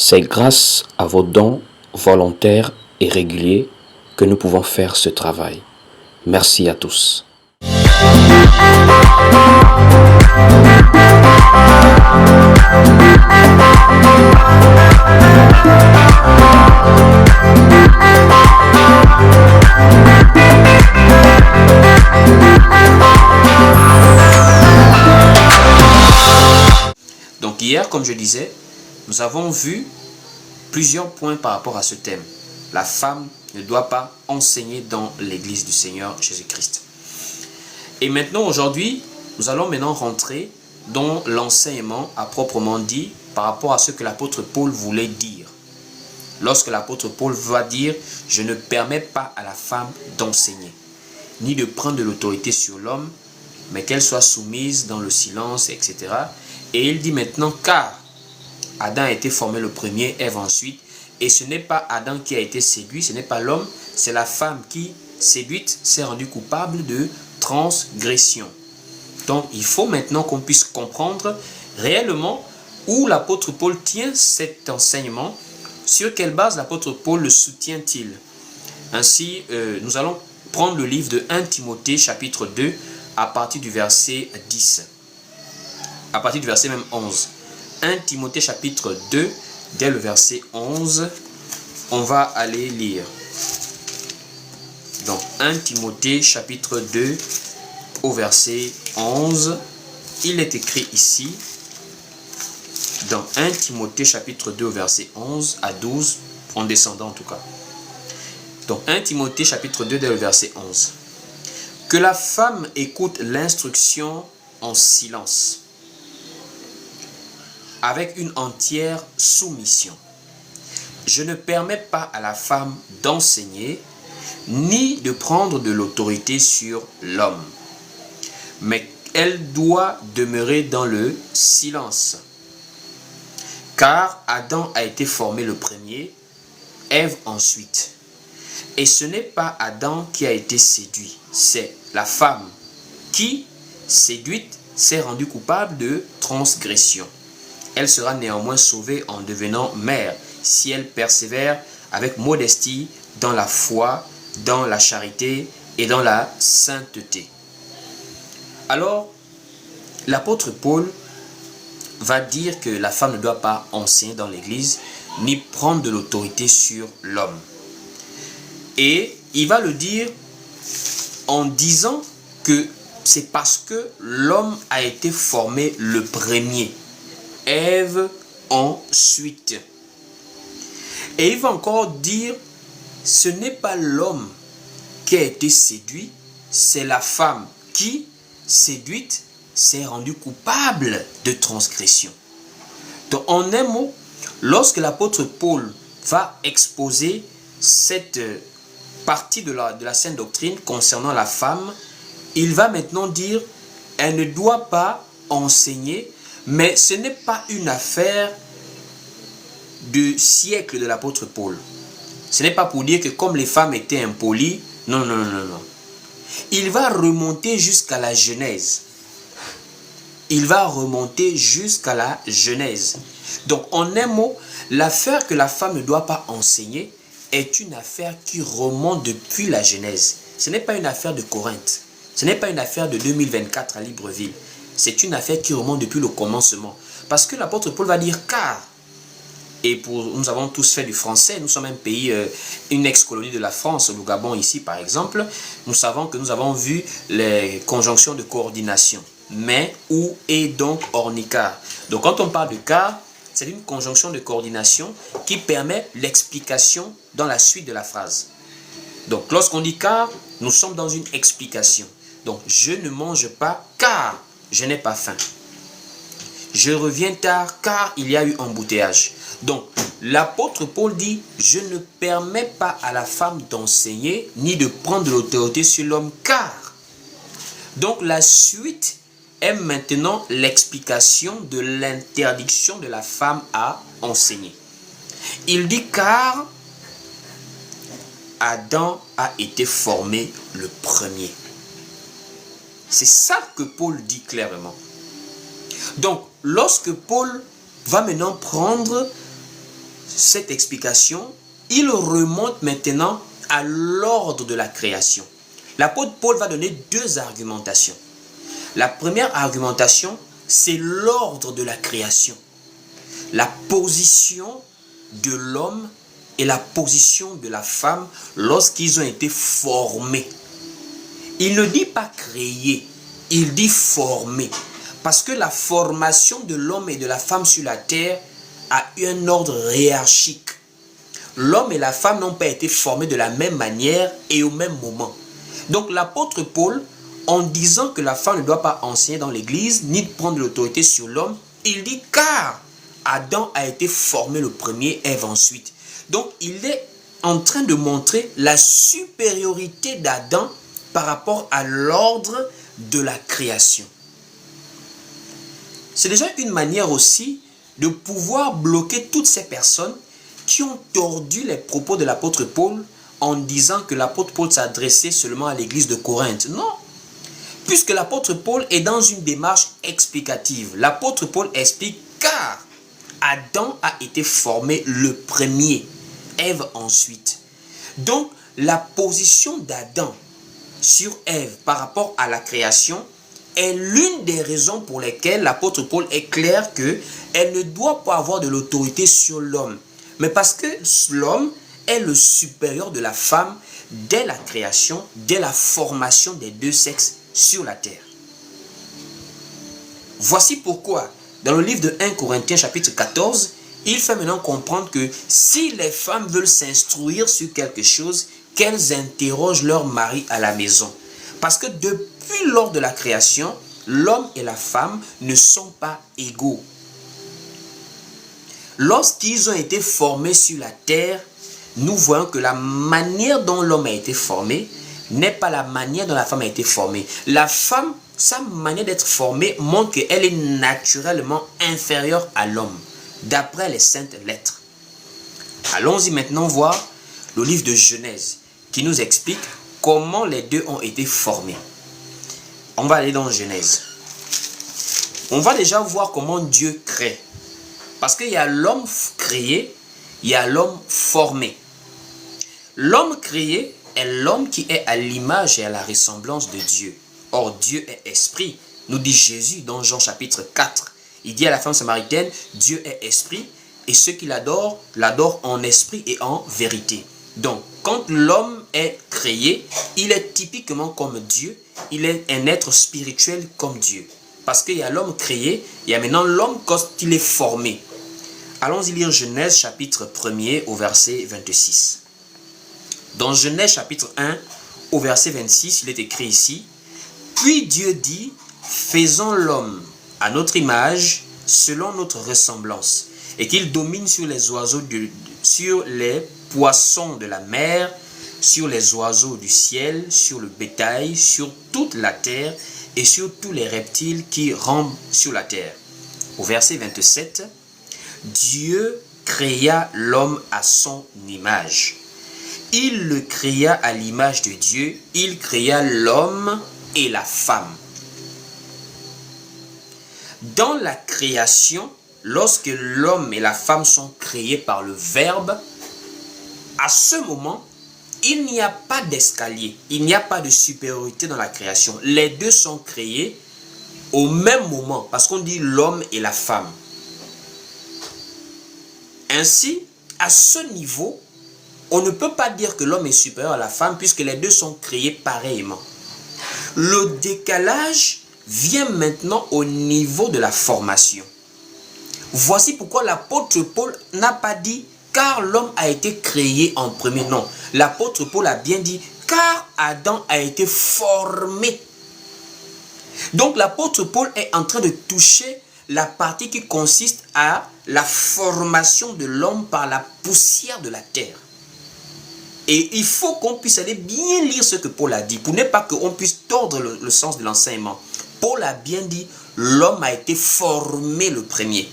C'est grâce à vos dons volontaires et réguliers que nous pouvons faire ce travail. Merci à tous. Donc hier, comme je disais, nous avons vu plusieurs points par rapport à ce thème. La femme ne doit pas enseigner dans l'église du Seigneur Jésus-Christ. Et maintenant, aujourd'hui, nous allons maintenant rentrer dans l'enseignement à proprement dit par rapport à ce que l'apôtre Paul voulait dire. Lorsque l'apôtre Paul va dire « Je ne permets pas à la femme d'enseigner, ni de prendre de l'autorité sur l'homme, mais qu'elle soit soumise dans le silence, etc. » Et il dit maintenant « Car Adam a été formé le premier, Ève ensuite, et ce n'est pas Adam qui a été séduit, ce n'est pas l'homme, c'est la femme qui, séduite, s'est rendue coupable de transgression. » Donc, il faut maintenant qu'on puisse comprendre réellement où l'apôtre Paul tient cet enseignement, sur quelle base l'apôtre Paul le soutient-il. Ainsi, nous allons prendre le livre de 1 Timothée chapitre 2 à partir du verset 10, à partir du verset même 11. 1 Timothée chapitre 2, dès le verset 11, on va aller lire. Donc 1 Timothée chapitre 2 au verset 11, il est écrit ici, dans 1 Timothée chapitre 2 au verset 11 à 12, en descendant en tout cas. Donc 1 Timothée chapitre 2 dès le verset 11. Que la femme écoute l'instruction en silence, avec une entière soumission. Je ne permets pas à la femme d'enseigner, ni de prendre de l'autorité sur l'homme, mais elle doit demeurer dans le silence. Car Adam a été formé le premier, Ève ensuite. Et ce n'est pas Adam qui a été séduit, c'est la femme qui, séduite, s'est rendue coupable de transgression. Elle sera néanmoins sauvée en devenant mère si elle persévère avec modestie dans la foi, dans la charité et dans la sainteté. Alors, l'apôtre Paul va dire que la femme ne doit pas enseigner dans l'église ni prendre de l'autorité sur l'homme. Et il va le dire en disant que c'est parce que l'homme a été formé le premier, Ève ensuite. Et il va encore dire, ce n'est pas l'homme qui a été séduit, c'est la femme qui, séduite, s'est rendue coupable de transgression. Donc en un mot, lorsque l'apôtre Paul va exposer cette partie de la sainte doctrine concernant la femme, il va maintenant dire, elle ne doit pas enseigner, mais ce n'est pas une affaire de siècle de l'apôtre Paul. Ce n'est pas pour dire que comme les femmes étaient impolies, non. Il va remonter jusqu'à la Genèse. Il va remonter jusqu'à la Genèse. Donc en un mot, l'affaire que la femme ne doit pas enseigner est une affaire qui remonte depuis la Genèse. Ce n'est pas une affaire de Corinthe. Ce n'est pas une affaire de 2024 à Libreville. C'est une affaire qui remonte depuis le commencement. Parce que l'apôtre Paul va dire car. Et nous avons tous fait du français. Nous sommes un pays, une ex-colonie de la France, le Gabon ici par exemple. Nous savons que nous avons vu les conjonctions de coordination. Mais, où est donc, ornicar. Donc quand on parle de car, c'est une conjonction de coordination qui permet l'explication dans la suite de la phrase. Donc lorsqu'on dit car, nous sommes dans une explication. Donc je ne mange pas car je n'ai pas faim. Je reviens tard car il y a eu embouteillage. Donc l'apôtre Paul dit, je ne permets pas à la femme d'enseigner ni de prendre de l'autorité sur l'homme car. Donc la suite est maintenant l'explication de l'interdiction de la femme à enseigner. Il dit car Adam a été formé le premier. C'est ça que Paul dit clairement. Donc, lorsque Paul va maintenant prendre cette explication, il remonte maintenant à l'ordre de la création. L'apôtre Paul va donner deux argumentations. La première argumentation, c'est l'ordre de la création. La position de l'homme et la position de la femme lorsqu'ils ont été formés. Il ne dit pas créer, il dit former. Parce que la formation de l'homme et de la femme sur la terre a eu un ordre hiérarchique. L'homme et la femme n'ont pas été formés de la même manière et au même moment. Donc l'apôtre Paul, en disant que la femme ne doit pas enseigner dans l'église, ni prendre l'autorité sur l'homme, il dit car Adam a été formé le premier, Ève ensuite. Donc il est en train de montrer la supériorité d'Adam par rapport à l'ordre de la création. C'est déjà une manière aussi de pouvoir bloquer toutes ces personnes qui ont tordu les propos de l'apôtre Paul en disant que l'apôtre Paul s'adressait seulement à l'église de Corinthe. Non, puisque l'apôtre Paul est dans une démarche explicative. L'apôtre Paul explique car Adam a été formé le premier, Ève ensuite. Donc la position d'Adam sur Ève par rapport à la création est l'une des raisons pour lesquelles l'apôtre Paul est clair qu'elle ne doit pas avoir de l'autorité sur l'homme. Mais parce que l'homme est le supérieur de la femme dès la création, dès la formation des deux sexes sur la terre. Voici pourquoi, dans le livre de 1 Corinthiens chapitre 14, il fait maintenant comprendre que si les femmes veulent s'instruire sur quelque chose, qu'elles interrogent leur mari à la maison. Parce que depuis lors de la création, l'homme et la femme ne sont pas égaux. Lorsqu'ils ont été formés sur la terre, nous voyons que la manière dont l'homme a été formé n'est pas la manière dont la femme a été formée. La femme, sa manière d'être formée montre qu'elle est naturellement inférieure à l'homme, d'après les saintes lettres. Allons-y maintenant voir le livre de Genèse, qui nous explique comment les deux ont été formés. On va aller dans Genèse. On va déjà voir comment Dieu crée. Parce qu'il y a l'homme créé, il y a l'homme formé. L'homme créé est l'homme qui est à l'image et à la ressemblance de Dieu. Or, Dieu est esprit, nous dit Jésus dans Jean chapitre 4. Il dit à la femme samaritaine, Dieu est esprit, et ceux qui l'adorent, l'adorent en esprit et en vérité. Donc, quand l'homme est créé, il est typiquement comme Dieu, il est un être spirituel comme Dieu. Parce qu'il y a l'homme créé, il y a maintenant l'homme quand il est formé. Allons-y lire Genèse chapitre 1er au verset 26. Dans Genèse chapitre 1 au verset 26, il est écrit ici, « Puis Dieu dit, faisons l'homme à notre image, selon notre ressemblance, et qu'il domine sur les oiseaux, sur les poissons de la mer, sur les oiseaux du ciel, sur le bétail, sur toute la terre, et sur tous les reptiles qui rampent sur la terre. » Au verset 27, Dieu créa l'homme à son image. Il le créa à l'image de Dieu, il créa l'homme et la femme. Dans la création, lorsque l'homme et la femme sont créés par le Verbe, à ce moment, il n'y a pas d'escalier, il n'y a pas de supériorité dans la création. Les deux sont créés au même moment, parce qu'on dit l'homme et la femme. Ainsi, à ce niveau, on ne peut pas dire que l'homme est supérieur à la femme puisque les deux sont créés pareillement. Le décalage vient maintenant au niveau de la formation. Voici pourquoi l'apôtre Paul n'a pas dit « car l'homme a été créé en premier ». Non, l'apôtre Paul a bien dit « car Adam a été formé ». Donc l'apôtre Paul est en train de toucher la partie qui consiste à la formation de l'homme par la poussière de la terre. Et il faut qu'on puisse aller bien lire ce que Paul a dit, pour ne pas qu'on puisse tordre le sens de l'enseignement. Paul a bien dit, l'homme a été formé le premier.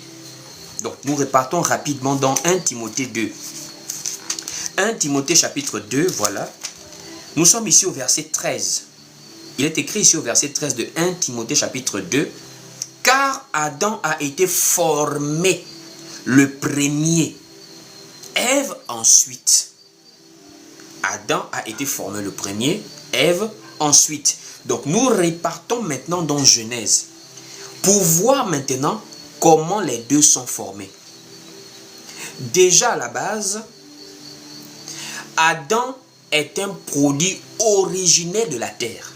Donc nous repartons rapidement dans 1 Timothée 2. 1 Timothée chapitre 2, voilà. Nous sommes ici au verset 13. Il est écrit ici au verset 13 de 1 Timothée chapitre 2. Car Adam a été formé le premier, ensuite. Adam a été formé le premier, Ève ensuite. Donc nous repartons maintenant dans Genèse pour voir maintenant comment les deux sont formés. Déjà à la base, Adam est un produit originaire de la terre.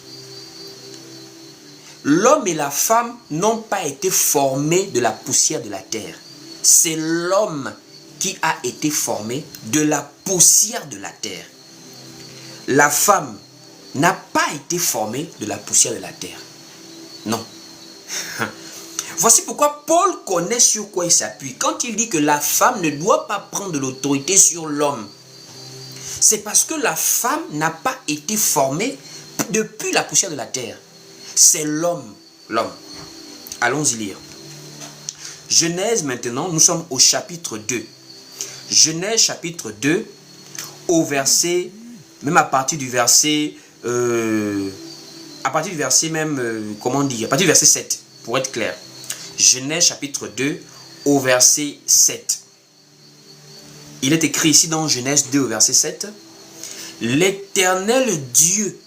L'homme et la femme n'ont pas été formés de la poussière de la terre. C'est l'homme qui a été formé de la poussière de la terre. La femme n'a pas été formée de la poussière de la terre. Non. Voici pourquoi Paul connaît sur quoi il s'appuie. Quand il dit que la femme ne doit pas prendre de l'autorité sur l'homme, c'est parce que la femme n'a pas été formée depuis la poussière de la terre. C'est l'homme. Allons-y lire. Genèse maintenant, nous sommes au chapitre 2. Genèse chapitre 2, au verset, même à partir du verset, à partir du verset 7, pour être clair. Genèse chapitre 2, au verset 7. Il est écrit ici dans Genèse 2, au verset 7. L'Éternel Dieu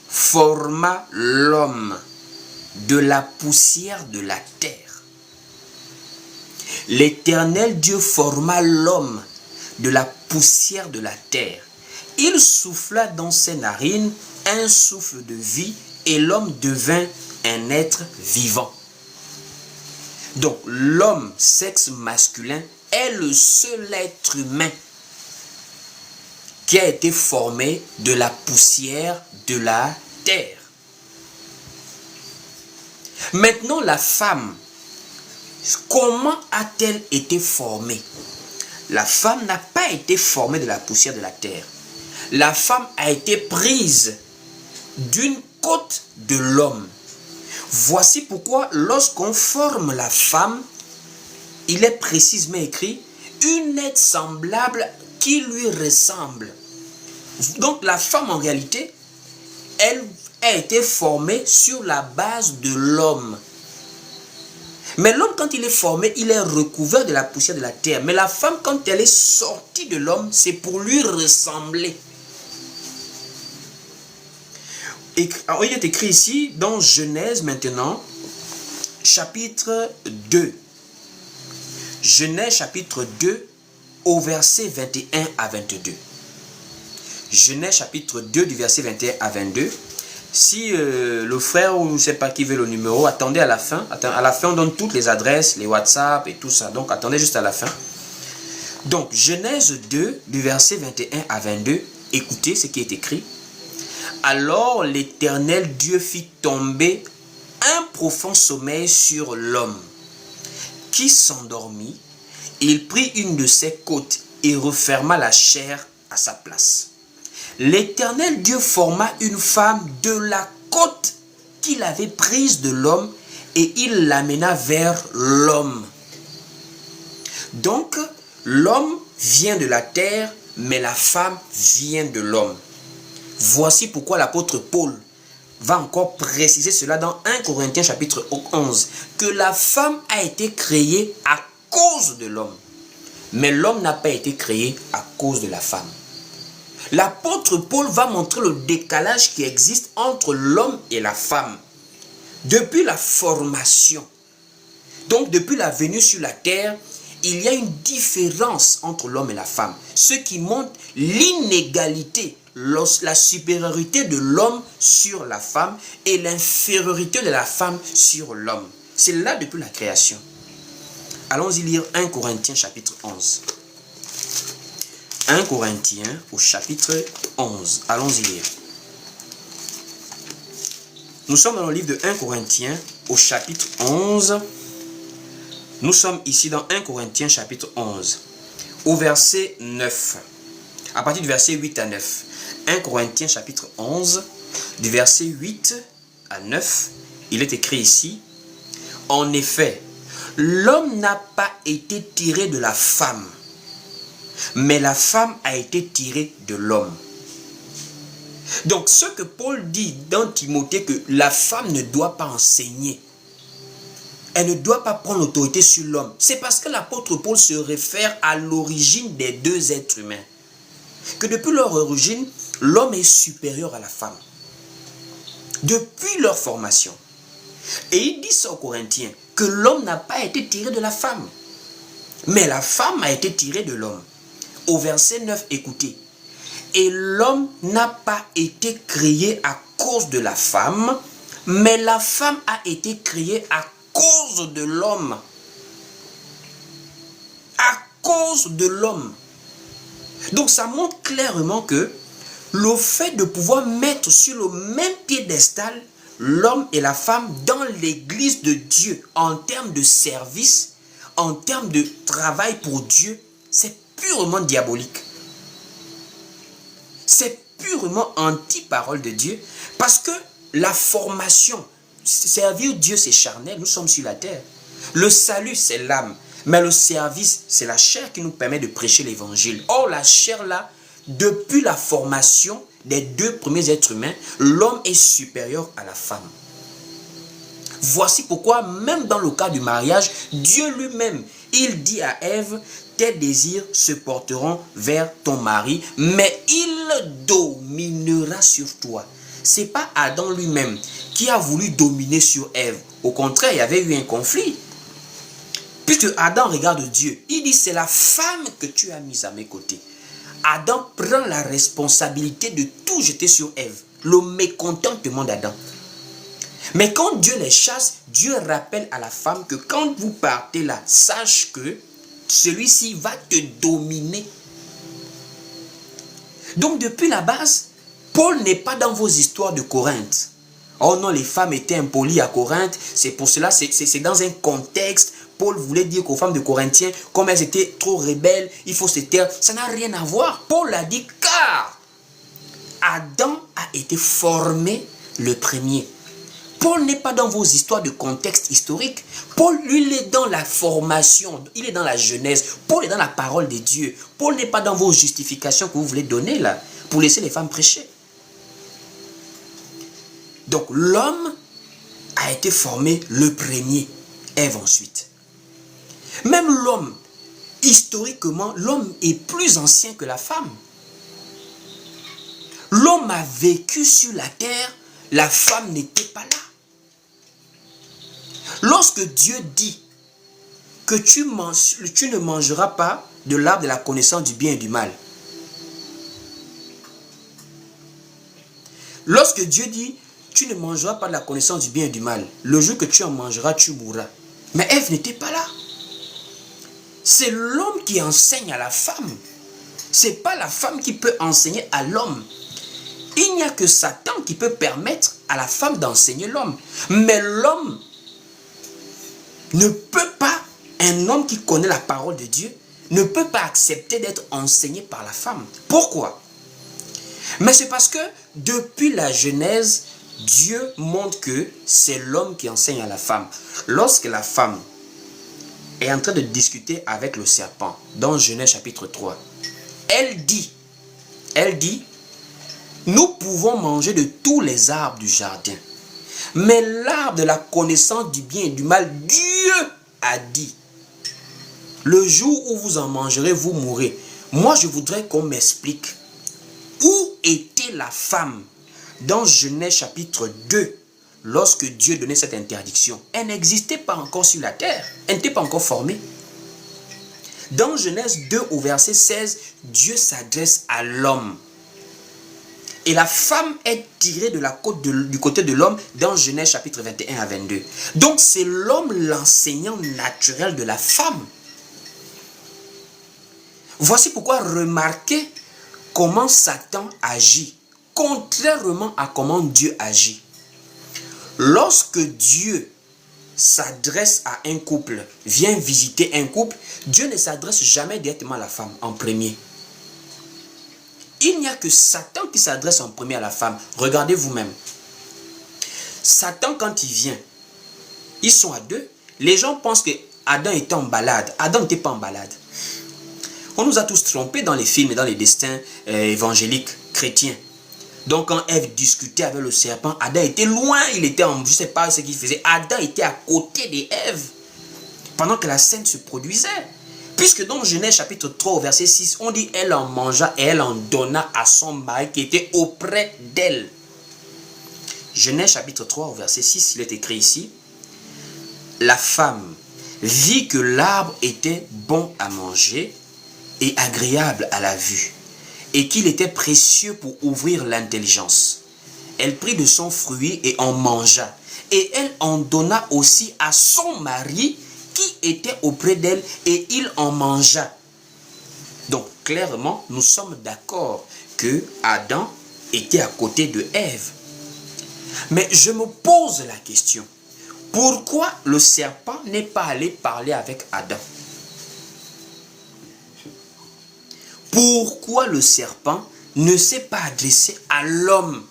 forma l'homme de la poussière de la terre. L'Éternel Dieu forma l'homme de la poussière de la terre. Il souffla dans ses narines un souffle de vie et l'homme devint un être vivant. Donc l'homme, sexe masculin, est le seul être humain qui a été formé de la poussière de la terre. Maintenant, la femme, comment a-t-elle été formée? La femme n'a pas été formée de la poussière de la terre. La femme a été prise d'une côte de l'homme. Voici pourquoi lorsqu'on forme la femme, il est précisément écrit une être semblable qui lui ressemble. Donc la femme en réalité, elle a été formée sur la base de l'homme. Mais l'homme, quand il est formé, il est recouvert de la poussière de la terre. Mais la femme, quand elle est sortie de l'homme, c'est pour lui ressembler. Alors, il est écrit ici, dans Genèse maintenant, chapitre 2. Genèse chapitre 2, au verset 21 à 22. Genèse chapitre 2, du verset 21 à 22. Si le frère ou je ne sais pas qui veut le numéro, attendez à la fin. À la fin, on donne toutes les adresses, les WhatsApp et tout ça. Donc, attendez juste à la fin. Donc, Genèse 2, du verset 21 à 22. Écoutez ce qui est écrit. Alors, l'Éternel Dieu fit tomber un profond sommeil sur l'homme, qui s'endormit. Il prit une de ses côtes et referma la chair à sa place. L'Éternel Dieu forma une femme de la côte qu'il avait prise de l'homme et il l'amena vers l'homme. Donc, l'homme vient de la terre, mais la femme vient de l'homme. Voici pourquoi l'apôtre Paul va encore préciser cela dans 1 Corinthiens chapitre 11, que la femme a été créée à cause de l'homme, mais l'homme n'a pas été créé à cause de la femme. L'apôtre Paul va montrer le décalage qui existe entre l'homme et la femme depuis la formation. Donc depuis la venue sur la terre, il y a une différence entre l'homme et la femme, ce qui montre l'inégalité, la supériorité de l'homme sur la femme et l'infériorité de la femme sur l'homme. C'est là depuis la création. Allons-y lire 1 Corinthiens chapitre 11. 1 Corinthiens au chapitre 11. Allons-y lire. Nous sommes dans le livre de 1 Corinthiens au chapitre 11. Nous sommes ici dans 1 Corinthiens chapitre 11. Au verset 9. À partir du verset 8 à 9. 1 Corinthiens chapitre 11. Du verset 8 à 9. Il est écrit ici. En effet, l'homme n'a pas été tiré de la femme, mais la femme a été tirée de l'homme. Donc ce que Paul dit dans Timothée, que la femme ne doit pas enseigner, elle ne doit pas prendre l'autorité sur l'homme, c'est parce que l'apôtre Paul se réfère à l'origine des deux êtres humains. que depuis leur origine, l'homme est supérieur à la femme. Depuis leur formation. Et il dit ça aux Corinthiens, que l'homme n'a pas été tiré de la femme, mais la femme a été tirée de l'homme. Au verset 9, écoutez. Et l'homme n'a pas été créé à cause de la femme, mais la femme a été créée à cause de l'homme. À cause de l'homme. Donc ça montre clairement que le fait de pouvoir mettre sur le même piédestal l'homme et la femme dans l'église de Dieu en termes de service, en termes de travail pour Dieu, c'est purement diabolique. C'est purement anti-parole de Dieu parce que la formation, servir Dieu c'est charnel, nous sommes sur la terre. Le salut c'est l'âme, mais le service c'est la chair qui nous permet de prêcher l'évangile. Or la chair là, depuis la formation des deux premiers êtres humains, l'homme est supérieur à la femme. Voici pourquoi même dans le cas du mariage, Dieu lui-même, il dit à Ève, tes désirs se porteront vers ton mari, mais il dominera sur toi. Ce n'est pas Adam lui-même qui a voulu dominer sur Ève. Au contraire, il y avait eu un conflit. Puisque Adam regarde Dieu, il dit, c'est la femme que tu as mise à mes côtés. Adam prend la responsabilité de tout jeter sur Ève. Le mécontentement d'Adam. Mais quand Dieu les chasse, Dieu rappelle à la femme que quand vous partez là, sache que celui-ci va te dominer. Donc depuis la base, Paul n'est pas dans vos histoires de Corinthe. Oh non, les femmes étaient impolies à Corinthe, c'est pour cela, c'est dans un contexte. Paul voulait dire qu'aux femmes de Corinthiens, comme elles étaient trop rebelles, il faut se taire. Ça n'a rien à voir. Paul a dit car Adam a été formé le premier. Paul n'est pas dans vos histoires de contexte historique. Paul, lui, il est dans la formation, il est dans la genèse. Paul est dans la parole de Dieu. Paul n'est pas dans vos justifications que vous voulez donner là, pour laisser les femmes prêcher. Donc l'homme a été formé le premier, Ève ensuite. Même l'homme, historiquement, l'homme est plus ancien que la femme. L'homme a vécu sur la terre, la femme n'était pas là. Lorsque Dieu dit que tu ne mangeras pas de l'arbre de la connaissance du bien et du mal. Lorsque Dieu dit tu ne mangeras pas de la connaissance du bien et du mal, le jour que tu en mangeras, tu mourras. Mais Ève n'était pas là. C'est l'homme qui enseigne à la femme. Ce n'est pas la femme qui peut enseigner à l'homme. Il n'y a que Satan qui peut permettre à la femme d'enseigner l'homme. Mais l'homme ne peut pas, un homme qui connaît la parole de Dieu, ne peut pas accepter d'être enseigné par la femme. Pourquoi? Mais c'est parce que depuis la Genèse, Dieu montre que c'est l'homme qui enseigne à la femme. Lorsque la femme est en train de discuter avec le serpent, dans Genèse chapitre 3, elle dit, nous pouvons manger de tous les arbres du jardin. Mais l'arbre de la connaissance du bien et du mal, Dieu a dit, le jour où vous en mangerez, vous mourrez. Moi, je voudrais qu'on m'explique où était la femme dans Genèse chapitre 2, lorsque Dieu donnait cette interdiction. Elle n'existait pas encore sur la terre. Elle n'était pas encore formée. Dans Genèse 2 au verset 16, Dieu s'adresse à l'homme. Et la femme est tirée du côté de l'homme dans Genèse chapitre 21 à 22. Donc c'est l'homme l'enseignant naturel de la femme. Voici pourquoi remarquez comment Satan agit, contrairement à comment Dieu agit. Lorsque Dieu s'adresse à un couple, vient visiter un couple, Dieu ne s'adresse jamais directement à la femme en premier. Il n'y a que Satan qui s'adresse en premier à la femme. Regardez vous-même. Satan, quand il vient, ils sont à deux. Les gens pensent que Adam était en balade. Adam n'était pas en balade. On nous a tous trompés dans les films et dans les destins évangéliques chrétiens. Donc quand Ève discutait avec le serpent, Adam était loin, il était en, je ne sais pas ce qu'il faisait. Adam était à côté d'Ève pendant que la scène se produisait. Puisque dans Genèse chapitre 3 au verset 6, on dit elle en mangea et elle en donna à son mari qui était auprès d'elle. Genèse chapitre 3 au verset 6, il est écrit ici. La femme vit que l'arbre était bon à manger et agréable à la vue, et qu'il était précieux pour ouvrir l'intelligence. Elle prit de son fruit et en mangea, et elle en donna aussi à son mari qui était auprès d'elle, et il en mangea. Donc clairement, nous sommes d'accord que Adam était à côté de Ève. Mais je me pose la question, pourquoi le serpent n'est pas allé parler avec Adam? Pourquoi le serpent ne s'est pas adressé à l'homme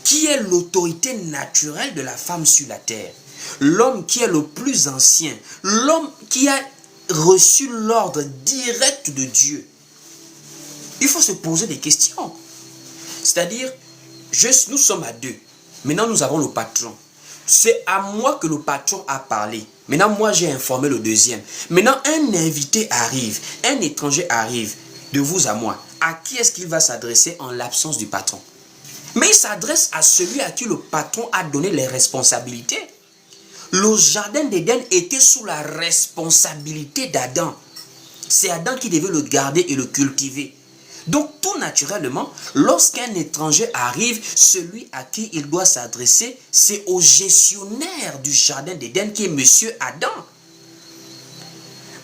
qui est l'autorité naturelle de la femme sur la terre? L'homme qui est le plus ancien, l'homme qui a reçu l'ordre direct de Dieu. Il faut se poser des questions. C'est-à-dire, nous sommes à deux. Maintenant, nous avons le patron. C'est à moi que le patron a parlé. Maintenant, moi, j'ai informé le deuxième. Maintenant, un invité arrive, un étranger arrive, de vous à moi. À qui est-ce qu'il va s'adresser en l'absence du patron? Mais il s'adresse à celui à qui le patron a donné les responsabilités. Le jardin d'Éden était sous la responsabilité d'Adam. C'est Adam qui devait le garder et le cultiver. Donc tout naturellement, lorsqu'un étranger arrive, celui à qui il doit s'adresser, c'est au gestionnaire du jardin d'Éden qui est Monsieur Adam.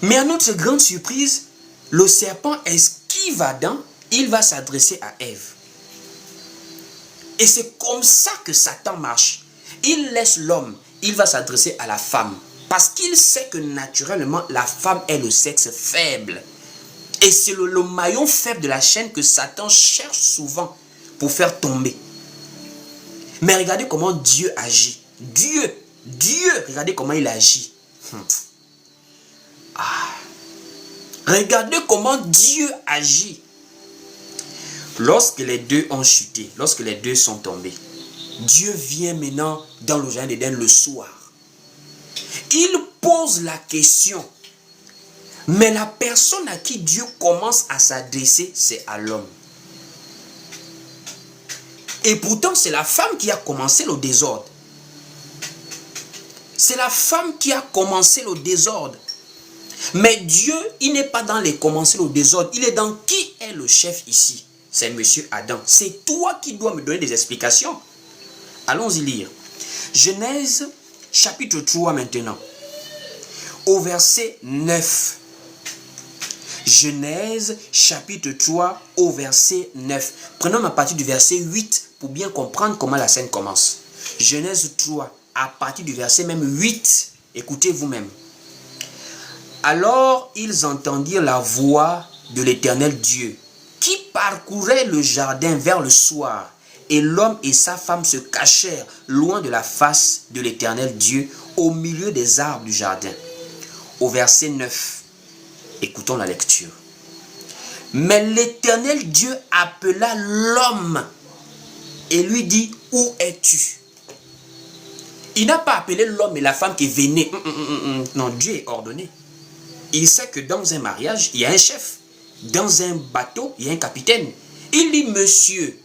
Mais à notre grande surprise, le serpent esquive Adam, il va s'adresser à Ève. Et c'est comme ça que Satan marche. Il laisse l'homme, il va s'adresser à la femme. Parce qu'il sait que naturellement, la femme est le sexe faible. Et c'est le maillon faible de la chaîne que Satan cherche souvent pour faire tomber. Mais regardez comment Dieu agit. Dieu, regardez comment il agit. Regardez comment Dieu agit. Lorsque les deux ont chuté, lorsque les deux sont tombés, Dieu vient maintenant dans le jardin d'Éden le soir. Il pose la question. Mais la personne à qui Dieu commence à s'adresser, c'est à l'homme. Et pourtant, c'est la femme qui a commencé le désordre. C'est la femme qui a commencé le désordre. Mais Dieu, il n'est pas dans les commencer le désordre. Il est dans qui est le chef ici. C'est Monsieur Adam. C'est toi qui dois me donner des explications. Allons-y lire. Genèse chapitre 3 maintenant. Au verset 9. Genèse chapitre 3 au verset 9. Prenons à partir du verset 8 pour bien comprendre comment la scène commence. Genèse 3 à partir du verset même 8. Écoutez vous-même. Alors ils entendirent la voix de l'Éternel Dieu qui parcourait le jardin vers le soir. Et l'homme et sa femme se cachèrent loin de la face de l'Éternel Dieu au milieu des arbres du jardin. Au verset 9. Écoutons la lecture. Mais l'Éternel Dieu appela l'homme et lui dit, où es-tu? Il n'a pas appelé l'homme et la femme qui venaient. Non, Dieu est ordonné. Il sait que dans un mariage, il y a un chef. Dans un bateau, il y a un capitaine. Il dit, monsieur,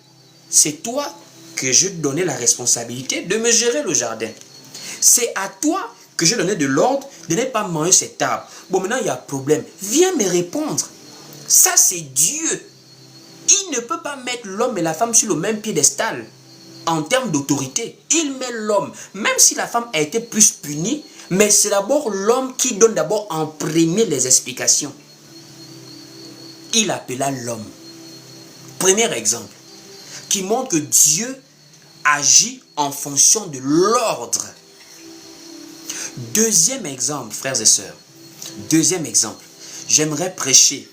c'est toi que je donnais la responsabilité de me gérer le jardin. C'est à toi que je donnais de l'ordre de ne pas manger cet arbre. Bon, maintenant, il y a un problème. Viens me répondre. Ça, c'est Dieu. Il ne peut pas mettre l'homme et la femme sur le même piédestal en termes d'autorité. Il met l'homme, même si la femme a été plus punie, mais c'est d'abord l'homme qui donne d'abord en premier les explications. Il appela l'homme. Premier exemple, qui montre que Dieu agit en fonction de l'ordre. Deuxième exemple, frères et sœurs. Deuxième exemple. J'aimerais prêcher,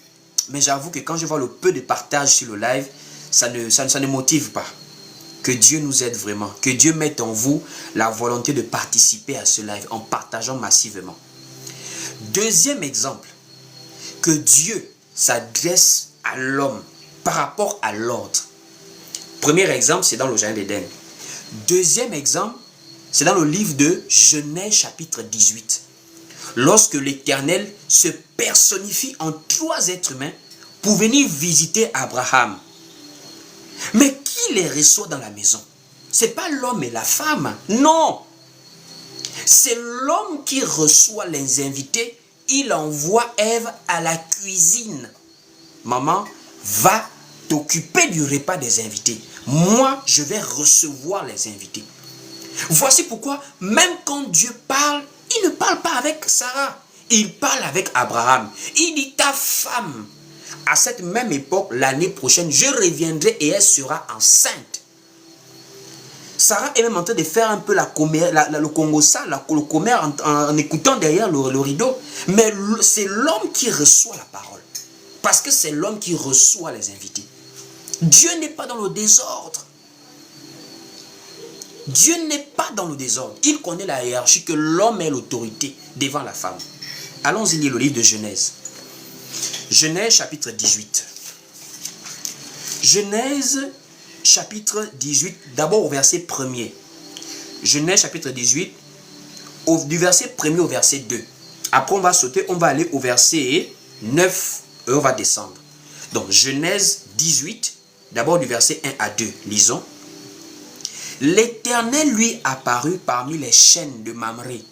mais j'avoue que quand je vois le peu de partage sur le live, ça ne motive pas. Que Dieu nous aide vraiment. Que Dieu mette en vous la volonté de participer à ce live en partageant massivement. Deuxième exemple. Que Dieu s'adresse à l'homme par rapport à l'ordre. Premier exemple, c'est dans le jardin d'Éden. Deuxième exemple, c'est dans le livre de Genèse chapitre 18. lorsque l'Éternel se personnifie en 3 êtres humains pour venir visiter Abraham. Mais qui les reçoit dans la maison? Ce n'est pas l'homme et la femme, non. C'est l'homme qui reçoit les invités. Il envoie Ève à la cuisine. Maman, va t'occuper du repas des invités. Moi, je vais recevoir les invités. Voici pourquoi, même quand Dieu parle, il ne parle pas avec Sarah. Il parle avec Abraham. Il dit, ta femme, à cette même époque, l'année prochaine, je reviendrai et elle sera enceinte. Sarah est même en train de faire un peu le congossa, le commère en écoutant derrière le rideau. Mais c'est l'homme qui reçoit la parole. Parce que c'est l'homme qui reçoit les invités. Dieu n'est pas dans le désordre. Dieu n'est pas dans le désordre. Il connaît la hiérarchie, que l'homme est l'autorité devant la femme. Allons-y lire le livre de Genèse. Genèse chapitre 18. Genèse chapitre 18, d'abord au verset 1er. Genèse chapitre 18, du verset 1er au verset 2. Après on va sauter, on va aller au verset 9 et on va descendre. Donc Genèse 18, d'abord du verset 1 à 2, lisons. L'Éternel lui apparut parmi les chênes de Mamré,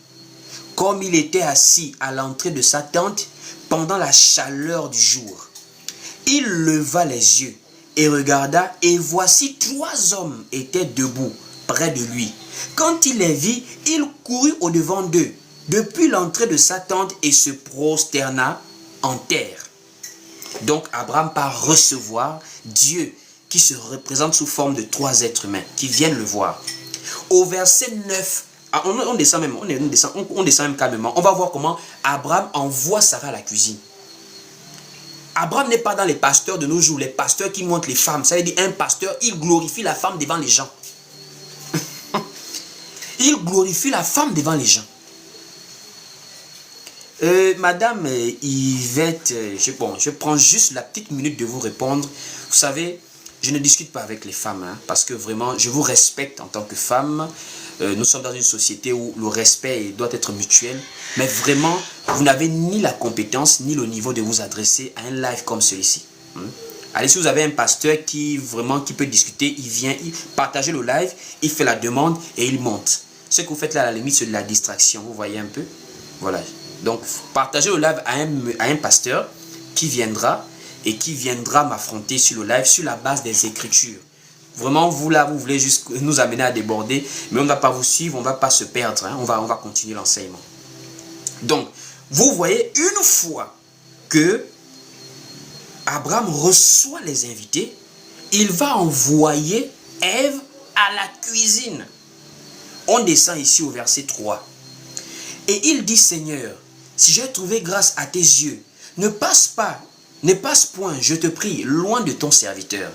comme il était assis à l'entrée de sa tente pendant la chaleur du jour. Il leva les yeux et regarda, et voici 3 hommes étaient debout près de lui. Quand il les vit, il courut au-devant d'eux, depuis l'entrée de sa tente, et se prosterna en terre. Donc Abraham part recevoir Dieu, qui se représente sous forme de 3 êtres humains, qui viennent le voir. Au verset 9, on descend même calmement, on va voir comment Abraham envoie Sarah à la cuisine. Abraham n'est pas dans les pasteurs de nos jours, les pasteurs qui montrent les femmes. Ça veut dire un pasteur, il glorifie la femme devant les gens. Il glorifie la femme devant les gens. Madame Yvette, je prends juste la petite minute de vous répondre. Vous savez, je ne discute pas avec les femmes, parce que vraiment, je vous respecte en tant que femme. Nous sommes dans une société où le respect doit être mutuel. Mais vraiment, vous n'avez ni la compétence, ni le niveau de vous adresser à un live comme celui-ci. Allez, si vous avez un pasteur qui peut discuter, il vient, il partage le live, il fait la demande et il monte. Ce que vous faites là, à la limite, c'est de la distraction. Vous voyez un peu? Voilà. Donc, partagez le live à un pasteur qui viendra et qui viendra m'affronter sur le live sur la base des Écritures. Vraiment, vous là, vous voulez juste nous amener à déborder, mais on ne va pas vous suivre, on ne va pas se perdre, on va continuer l'enseignement. Donc, vous voyez, une fois que Abraham reçoit les invités, il va envoyer Ève à la cuisine. On descend ici au verset 3. Et il dit, Seigneur, si j'ai trouvé grâce à tes yeux, ne passe point, je te prie, loin de ton serviteur.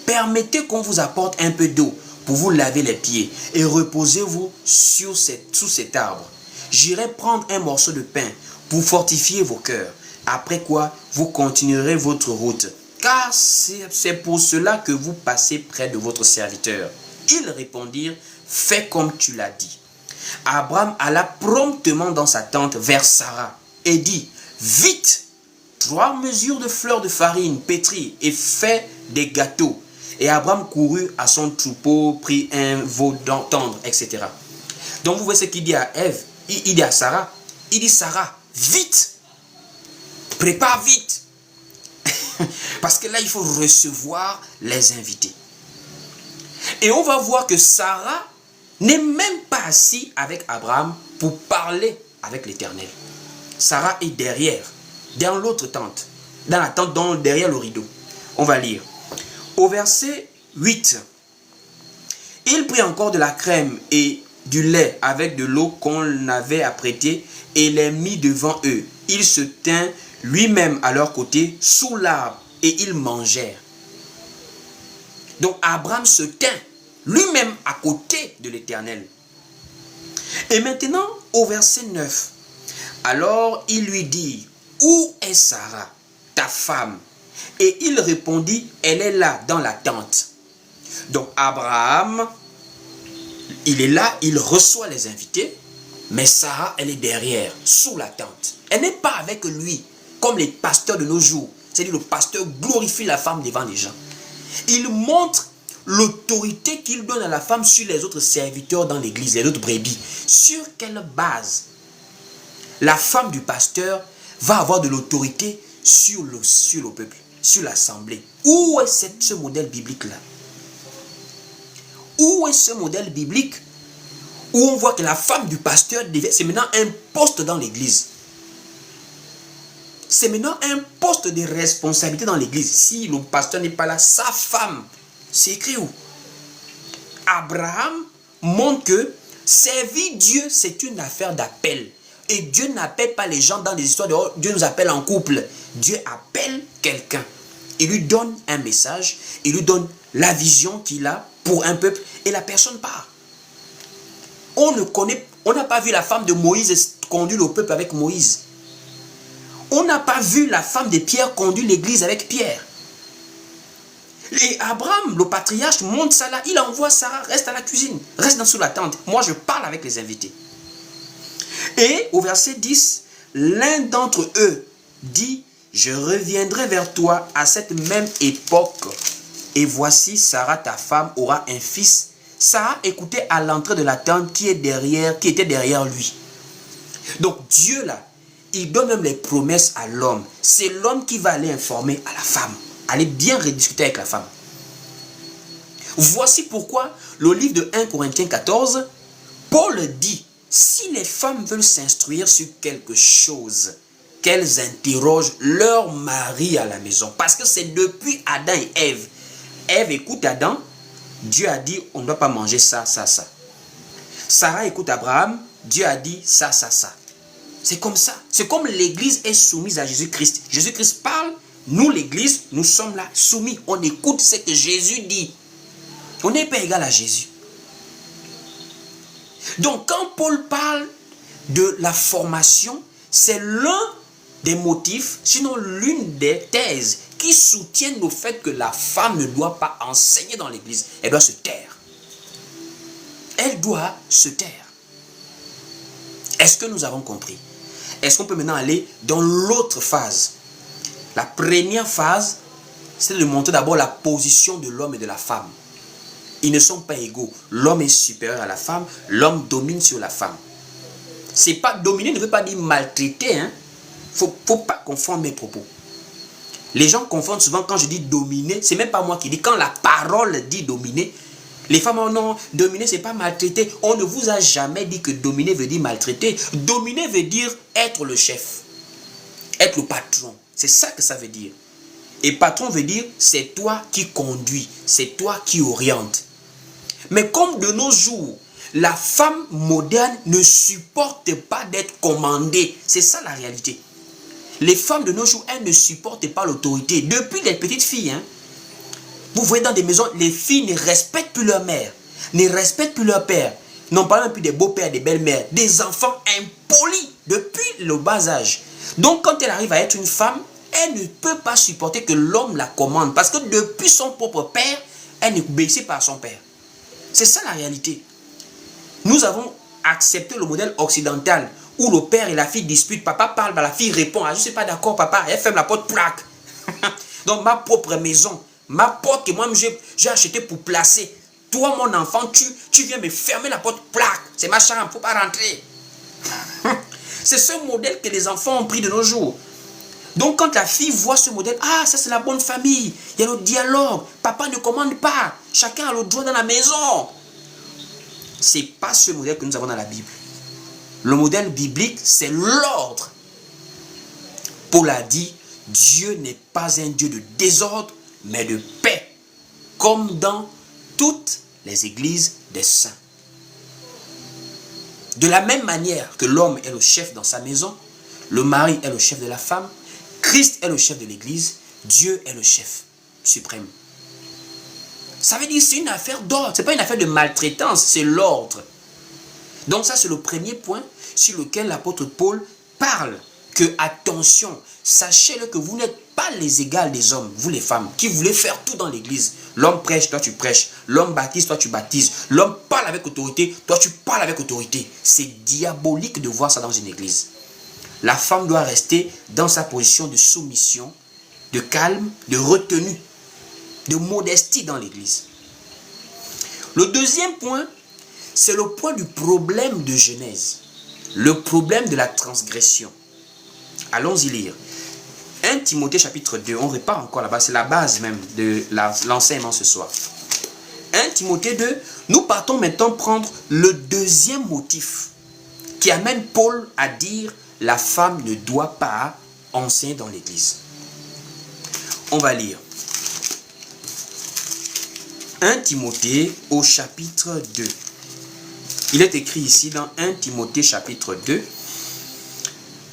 Permettez qu'on vous apporte un peu d'eau pour vous laver les pieds et reposez-vous sous cet arbre. J'irai prendre un morceau de pain pour fortifier vos cœurs. Après quoi, vous continuerez votre route. Car c'est pour cela que vous passez près de votre serviteur. Ils répondirent, fais comme tu l'as dit. Abraham alla promptement dans sa tente vers Sarah et dit, vite, 3 mesures de fleurs de farine pétrie et fait des gâteaux. Et Abraham courut à son troupeau, prit un veau tendre, etc. Donc vous voyez ce qu'il dit à Ève, il dit à Sarah, il dit Sarah, vite, prépare vite. Parce que là, il faut recevoir les invités. Et on va voir que Sarah n'est même pas assise avec Abraham pour parler avec l'Éternel. Sarah est derrière, dans l'autre tente, dans la tente derrière le rideau. On va lire. Au verset 8, il prit encore de la crème et du lait avec de l'eau qu'on avait apprêtée et les mit devant eux. Il se tint lui-même à leur côté sous l'arbre et ils mangèrent. Donc Abraham se tint lui-même à côté de l'Éternel. Et maintenant au verset 9, alors il lui dit, où est Sarah, ta femme? Et il répondit, elle est là dans la tente. Donc Abraham, il est là, il reçoit les invités. Mais Sarah, elle est derrière, sous la tente. Elle n'est pas avec lui, comme les pasteurs de nos jours. C'est-à-dire le pasteur glorifie la femme devant les gens. Il montre l'autorité qu'il donne à la femme sur les autres serviteurs dans l'église, les autres brebis. Sur quelle base la femme du pasteur va avoir de l'autorité sur le peuple, sur l'assemblée? Où est ce modèle biblique-là? Où est ce modèle biblique où on voit que la femme du pasteur, c'est maintenant un poste dans l'église? C'est maintenant un poste de responsabilité dans l'église. Si le pasteur n'est pas là, sa femme, c'est écrit où? Abraham montre que servir Dieu, c'est une affaire d'appel. Et Dieu n'appelle pas les gens dans les histoires de « Dieu nous appelle en couple ». Dieu appelle quelqu'un. Il lui donne un message, il lui donne la vision qu'il a pour un peuple et la personne part. On n'a pas vu la femme de Moïse conduire le peuple avec Moïse. On n'a pas vu la femme de Pierre conduire l'église avec Pierre. Et Abraham, le patriarche, montre ça là. Il envoie Sarah, reste à la cuisine, reste sous la tente. Moi, je parle avec les invités. Et au verset 10, l'un d'entre eux dit, je reviendrai vers toi à cette même époque. Et voici, Sarah, ta femme, aura un fils. Sarah écoutait à l'entrée de la tente qui était derrière lui. Donc Dieu là, il donne même les promesses à l'homme. C'est l'homme qui va aller informer à la femme. Aller bien rediscuter avec la femme. Voici pourquoi le livre de 1 Corinthiens 14, Paul dit, si les femmes veulent s'instruire sur quelque chose, qu'elles interrogent leur mari à la maison. Parce que c'est depuis Adam et Ève. Ève écoute Adam, Dieu a dit, on ne doit pas manger ça, ça, ça. Sarah écoute Abraham, Dieu a dit ça, ça, ça. C'est comme ça. C'est comme l'église est soumise à Jésus-Christ. Jésus-Christ parle, nous l'église, nous sommes là soumis. On écoute ce que Jésus dit. On n'est pas égal à Jésus. Donc quand Paul parle de la formation, c'est l'un des motifs, sinon l'une des thèses qui soutiennent le fait que la femme ne doit pas enseigner dans l'église. Elle doit se taire. Elle doit se taire. Est-ce que nous avons compris? Est-ce qu'on peut maintenant aller dans l'autre phase? La première phase, c'est de montrer d'abord la position de l'homme et de la femme. Ils ne sont pas égaux. L'homme est supérieur à la femme, l'homme domine sur la femme. C'est pas dominer ne veut pas dire maltraiter. Faut pas confondre mes propos. Les gens confondent souvent quand je dis dominer, c'est même pas moi qui dis. Quand la parole dit dominer, les femmes, oh non, dominer c'est pas maltraiter. On ne vous a jamais dit que dominer veut dire maltraiter. Dominer veut dire être le chef, être le patron. C'est ça que ça veut dire. Et patron veut dire c'est toi qui conduis, c'est toi qui oriente. Mais comme de nos jours, la femme moderne ne supporte pas d'être commandée. C'est ça la réalité. Les femmes de nos jours, elles ne supportent pas l'autorité. Depuis les petites filles, vous voyez dans des maisons, les filles ne respectent plus leur mère, ne respectent plus leur père. Non pas même plus des beaux-pères, des belles-mères, des enfants impolis depuis le bas âge. Donc quand elle arrive à être une femme, elle ne peut pas supporter que l'homme la commande. Parce que depuis son propre père, elle n'est obéissée par son père. C'est ça la réalité. Nous avons accepté le modèle occidental où le père et la fille disputent. Papa parle, la fille répond. Ah, je ne suis pas d'accord, papa. Elle ferme la porte, plaque. Donc ma propre maison, ma porte que moi j'ai acheté pour placer. Toi, mon enfant, tu viens me fermer la porte, plaque. C'est ma chambre, il ne faut pas rentrer. C'est ce modèle que les enfants ont pris de nos jours. Donc quand la fille voit ce modèle, ah ça c'est la bonne famille, il y a le dialogue, papa ne commande pas, chacun a le droit dans la maison. Ce n'est pas ce modèle que nous avons dans la Bible. Le modèle biblique, c'est l'ordre. Paul a dit, Dieu n'est pas un Dieu de désordre, mais de paix, comme dans toutes les églises des saints. De la même manière que l'homme est le chef dans sa maison, le mari est le chef de la femme, Christ est le chef de l'église, Dieu est le chef suprême. Ça veut dire que c'est une affaire d'ordre, ce n'est pas une affaire de maltraitance, c'est l'ordre. Donc ça c'est le premier point sur lequel l'apôtre Paul parle, que attention, sachez-le que vous n'êtes pas les égales des hommes, vous les femmes, qui voulez faire tout dans l'église. L'homme prêche, toi tu prêches. L'homme baptise, toi tu baptises. L'homme parle avec autorité, toi tu parles avec autorité. C'est diabolique de voir ça dans une église. La femme doit rester dans sa position de soumission, de calme, de retenue, de modestie dans l'église. Le deuxième point, c'est le point du problème de Genèse. Le problème de la transgression. Allons-y lire. 1 Timothée chapitre 2, on repart encore là-bas, c'est la base même de l'enseignement ce soir. 1 Timothée 2, nous partons maintenant prendre le deuxième motif qui amène Paul à dire la femme ne doit pas enseigner dans l'église. On va lire. 1 Timothée au chapitre 2. Il est écrit ici dans 1 Timothée chapitre 2,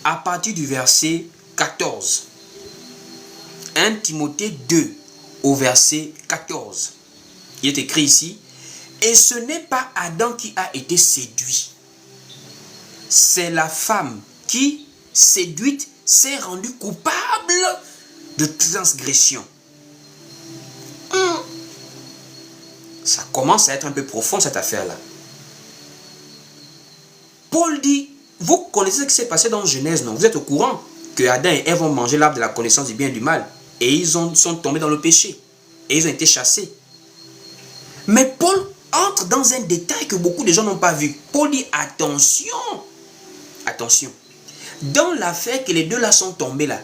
à partir du verset 14. 1 Timothée 2 au verset 14. Il est écrit ici, et ce n'est pas Adam qui a été séduit. C'est la femme qui, séduite, s'est rendue coupable de transgression. Ça commence à être un peu profond cette affaire-là. Paul dit, vous connaissez ce qui s'est passé dans Genèse, non? Vous êtes au courant que Adam et Ève ont mangé l'arbre de la connaissance du bien et du mal. Et ils sont tombés dans le péché. Et ils ont été chassés. Mais Paul entre dans un détail que beaucoup de gens n'ont pas vu. Paul dit, attention. Attention. Dans l'affaire que les deux là sont tombés là,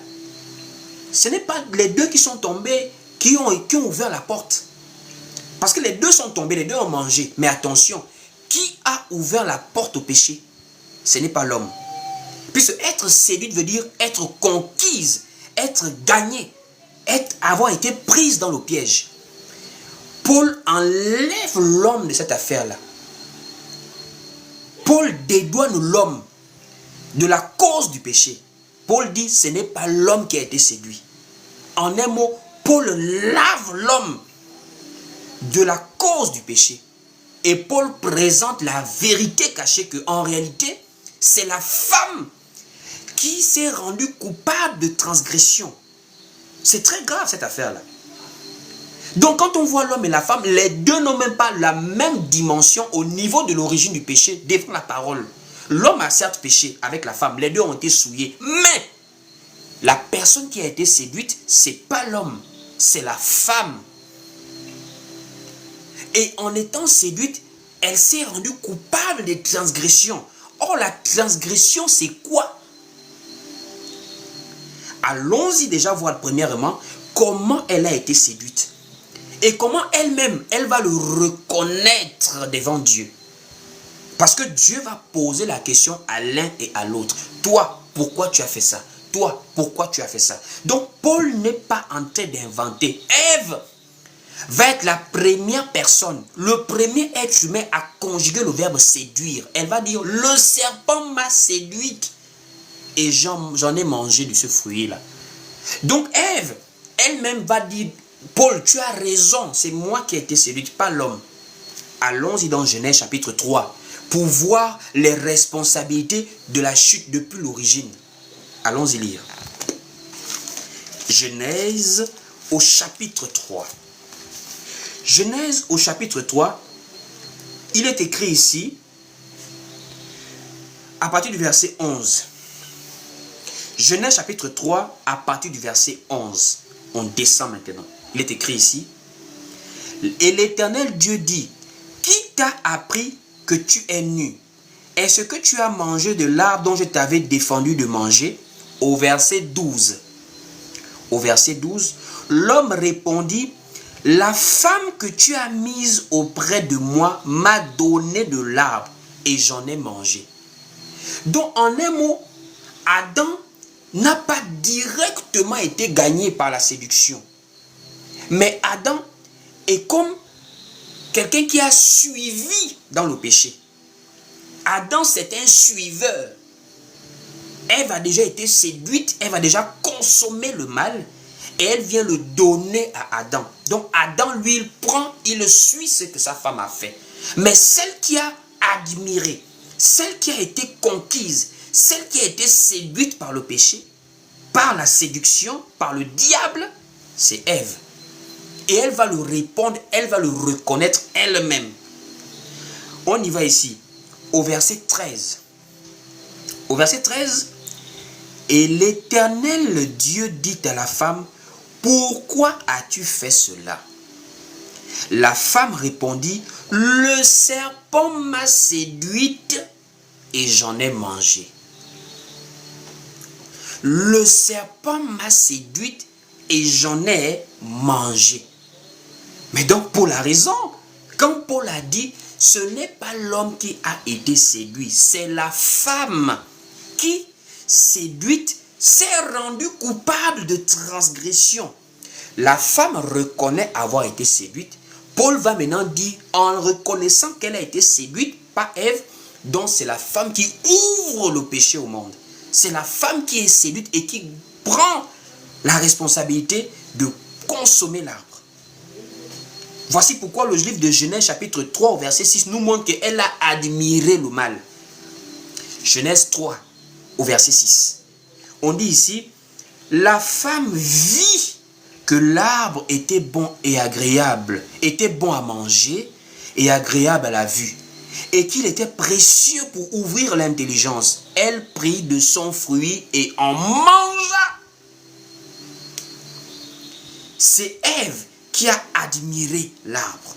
ce n'est pas les deux qui sont tombés qui ont ouvert la porte. Parce que les deux sont tombés, les deux ont mangé. Mais attention, qui a ouvert la porte au péché? Ce n'est pas l'homme. Puisque être séduite veut dire être conquise, être gagnée, avoir été prise dans le piège. Paul enlève l'homme de cette affaire-là. Paul dédouane l'homme de la cause du péché. Paul dit, ce n'est pas l'homme qui a été séduit. En un mot, Paul lave l'homme de la cause du péché. Et Paul présente la vérité cachée qu'en réalité, c'est la femme qui s'est rendue coupable de transgression. C'est très grave cette affaire-là. Donc quand on voit l'homme et la femme, les deux n'ont même pas la même dimension au niveau de l'origine du péché, devant la parole. L'homme a certes péché avec la femme, les deux ont été souillés, mais la personne qui a été séduite, c'est pas l'homme, c'est la femme. Et en étant séduite, elle s'est rendue coupable de transgression. Or, la transgression, c'est quoi? Allons-y déjà voir premièrement comment elle a été séduite. Et comment elle-même, elle va le reconnaître devant Dieu. Parce que Dieu va poser la question à l'un et à l'autre. Toi, pourquoi tu as fait ça? Toi, pourquoi tu as fait ça? Donc, Paul n'est pas en train d'inventer. Ève va être la première personne, le premier être humain à conjuguer le verbe séduire. Elle va dire, le serpent m'a séduite et j'en ai mangé de ce fruit-là. Donc Ève, elle-même va dire, Paul, tu as raison, c'est moi qui ai été séduite, pas l'homme. Allons-y dans Genèse chapitre 3 pour voir les responsabilités de la chute depuis l'origine. Allons-y lire. Genèse au chapitre 3. Genèse au chapitre 3, il est écrit ici, à partir du verset 11. Genèse chapitre 3, à partir du verset 11. On descend maintenant. Il est écrit ici. Et l'Éternel Dieu dit, qui t'a appris que tu es nu? Est-ce que tu as mangé de l'arbre dont je t'avais défendu de manger? Au verset 12. Au verset 12, l'homme répondit, la femme que tu as mise auprès de moi m'a donné de l'arbre et j'en ai mangé. Donc en un mot, Adam n'a pas directement été gagné par la séduction. Mais Adam est comme quelqu'un qui a suivi dans le péché. Adam, c'est un suiveur. Ève a déjà été séduite, Ève a déjà consommé le mal et elle vient le donner à Adam. Donc Adam, lui, il prend, il suit ce que sa femme a fait. Mais celle qui a admiré, celle qui a été conquise, celle qui a été séduite par le péché, par la séduction, par le diable, c'est Ève. Et elle va le répondre, elle va le reconnaître elle-même. On y va ici, au verset 13. Au verset 13, et l'Éternel Dieu dit à la femme, pourquoi as-tu fait cela? La femme répondit, le serpent m'a séduite et j'en ai mangé. Le serpent m'a séduite et j'en ai mangé. Mais donc pour la raison, quand Paul a dit, ce n'est pas l'homme qui a été séduit, c'est la femme qui, séduite, s'est rendue coupable de transgression. La femme reconnaît avoir été séduite. Paul va maintenant dire, en reconnaissant qu'elle a été séduite par Ève, donc c'est la femme qui ouvre le péché au monde. C'est la femme qui est séduite et qui prend la responsabilité de consommer l'arbre. Voici pourquoi le livre de Genèse chapitre 3 au verset 6 nous montre qu'elle a admiré le mal. Genèse 3 au verset 6. On dit ici, la femme vit que l'arbre était bon et agréable, était bon à manger et agréable à la vue, et qu'il était précieux pour ouvrir l'intelligence. Elle prit de son fruit et en mangea. C'est Ève qui a admiré l'arbre,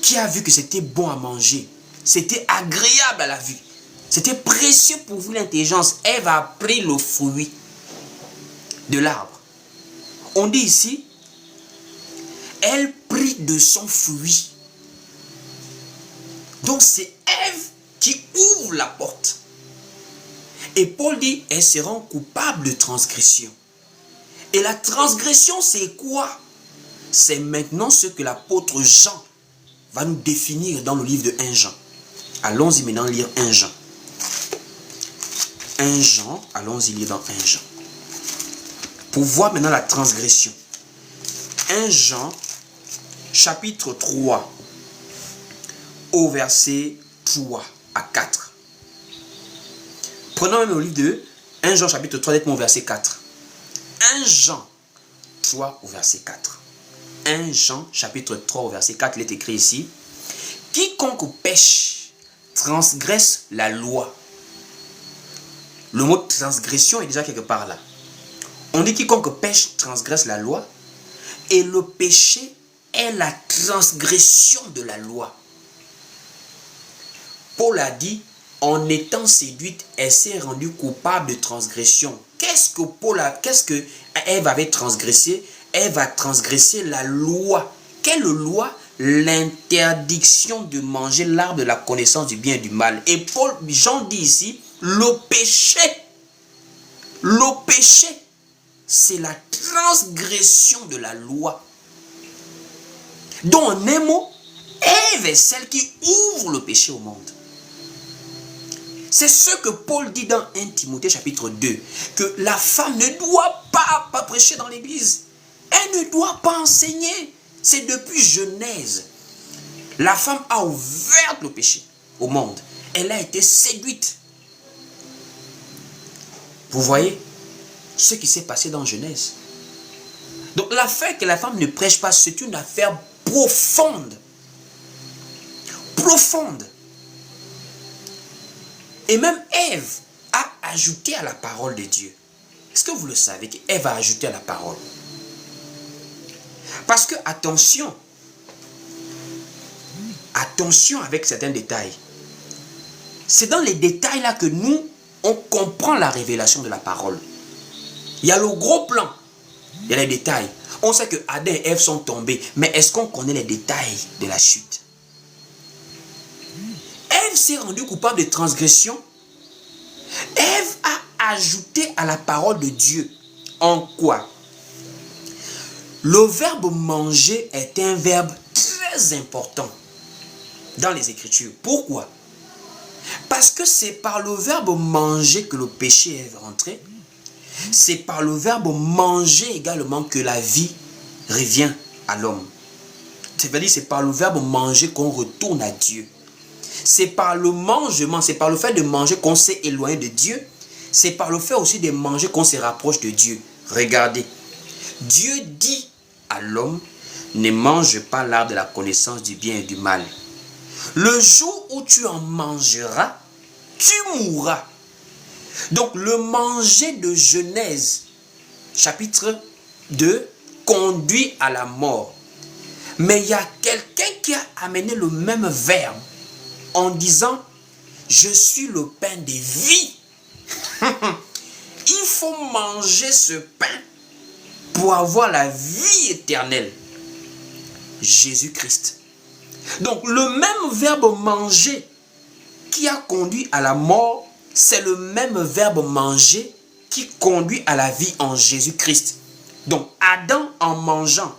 qui a vu que c'était bon à manger, c'était agréable à la vue, c'était précieux pour ouvrir l'intelligence. Ève a pris le fruit de l'arbre. On dit ici, elle prit de son fruit. Donc c'est Ève qui ouvre la porte. Et Paul dit, elle se rend coupable de transgression. Et la transgression, c'est quoi? C'est maintenant ce que l'apôtre Jean va nous définir dans le livre de 1 Jean. Allons-y maintenant lire 1 Jean. 1 Jean, allons-y lire dans 1 Jean. Pour voir maintenant la transgression. 1 Jean, chapitre 3, au verset 3 à 4. Prenons même le livre de 1 Jean, chapitre 3, dites-moi au verset 4. 1 Jean 3, au verset 4. 1 Jean, chapitre 3, au verset 4, il est écrit ici. Quiconque pêche transgresse la loi. Le mot transgression est déjà quelque part là. On dit quiconque pêche transgresse la loi, et le péché est la transgression de la loi. Paul a dit, en étant séduite, elle s'est rendue coupable de transgression. Qu'est-ce que Ève avait transgressé? Ève a transgressé la loi. Quelle loi? L'interdiction de manger l'arbre de la connaissance du bien et du mal. Et Jean dit ici, le péché, c'est la transgression de la loi. Donc en un mot, Ève est celle qui ouvre le péché au monde. C'est ce que Paul dit dans 1 Timothée chapitre 2, que la femme ne doit pas prêcher dans l'église. Elle ne doit pas enseigner. C'est depuis Genèse. La femme a ouvert le péché au monde. Elle a été séduite. Vous voyez ce qui s'est passé dans Genèse. Donc l'affaire que la femme ne prêche pas, c'est une affaire profonde. Profonde. Et même Ève a ajouté à la parole de Dieu. Est-ce que vous le savez qu'Ève a ajouté à la parole? Parce que, attention avec certains détails. C'est dans les détails là que nous, on comprend la révélation de la parole. Il y a le gros plan, il y a les détails. On sait que Adam et Ève sont tombés, mais est-ce qu'on connaît les détails de la chute? Ève s'est rendue coupable de transgression. Ève a ajouté à la parole de Dieu. En quoi? Le verbe manger est un verbe très important dans les Écritures. Pourquoi? Parce que c'est par le verbe manger que le péché est rentré. C'est par le verbe manger également que la vie revient à l'homme. C'est-à-dire c'est par le verbe manger qu'on retourne à Dieu. C'est par le mangement, c'est par le fait de manger qu'on s'est éloigné de Dieu. c'est par le fait aussi de manger qu'on se rapproche de Dieu. Regardez, Dieu dit à l'homme, ne mange pas l'arbre de la connaissance du bien et du mal. Le jour où tu en mangeras, tu mourras. Donc le manger de Genèse, chapitre 2, conduit à la mort. Mais il y a quelqu'un qui a amené le même verbe en disant, je suis le pain de vie. Il faut manger ce pain pour avoir la vie éternelle. Jésus-Christ. Donc le même verbe manger qui a conduit à la mort, c'est le même verbe manger qui conduit à la vie en Jésus-Christ. Donc Adam en mangeant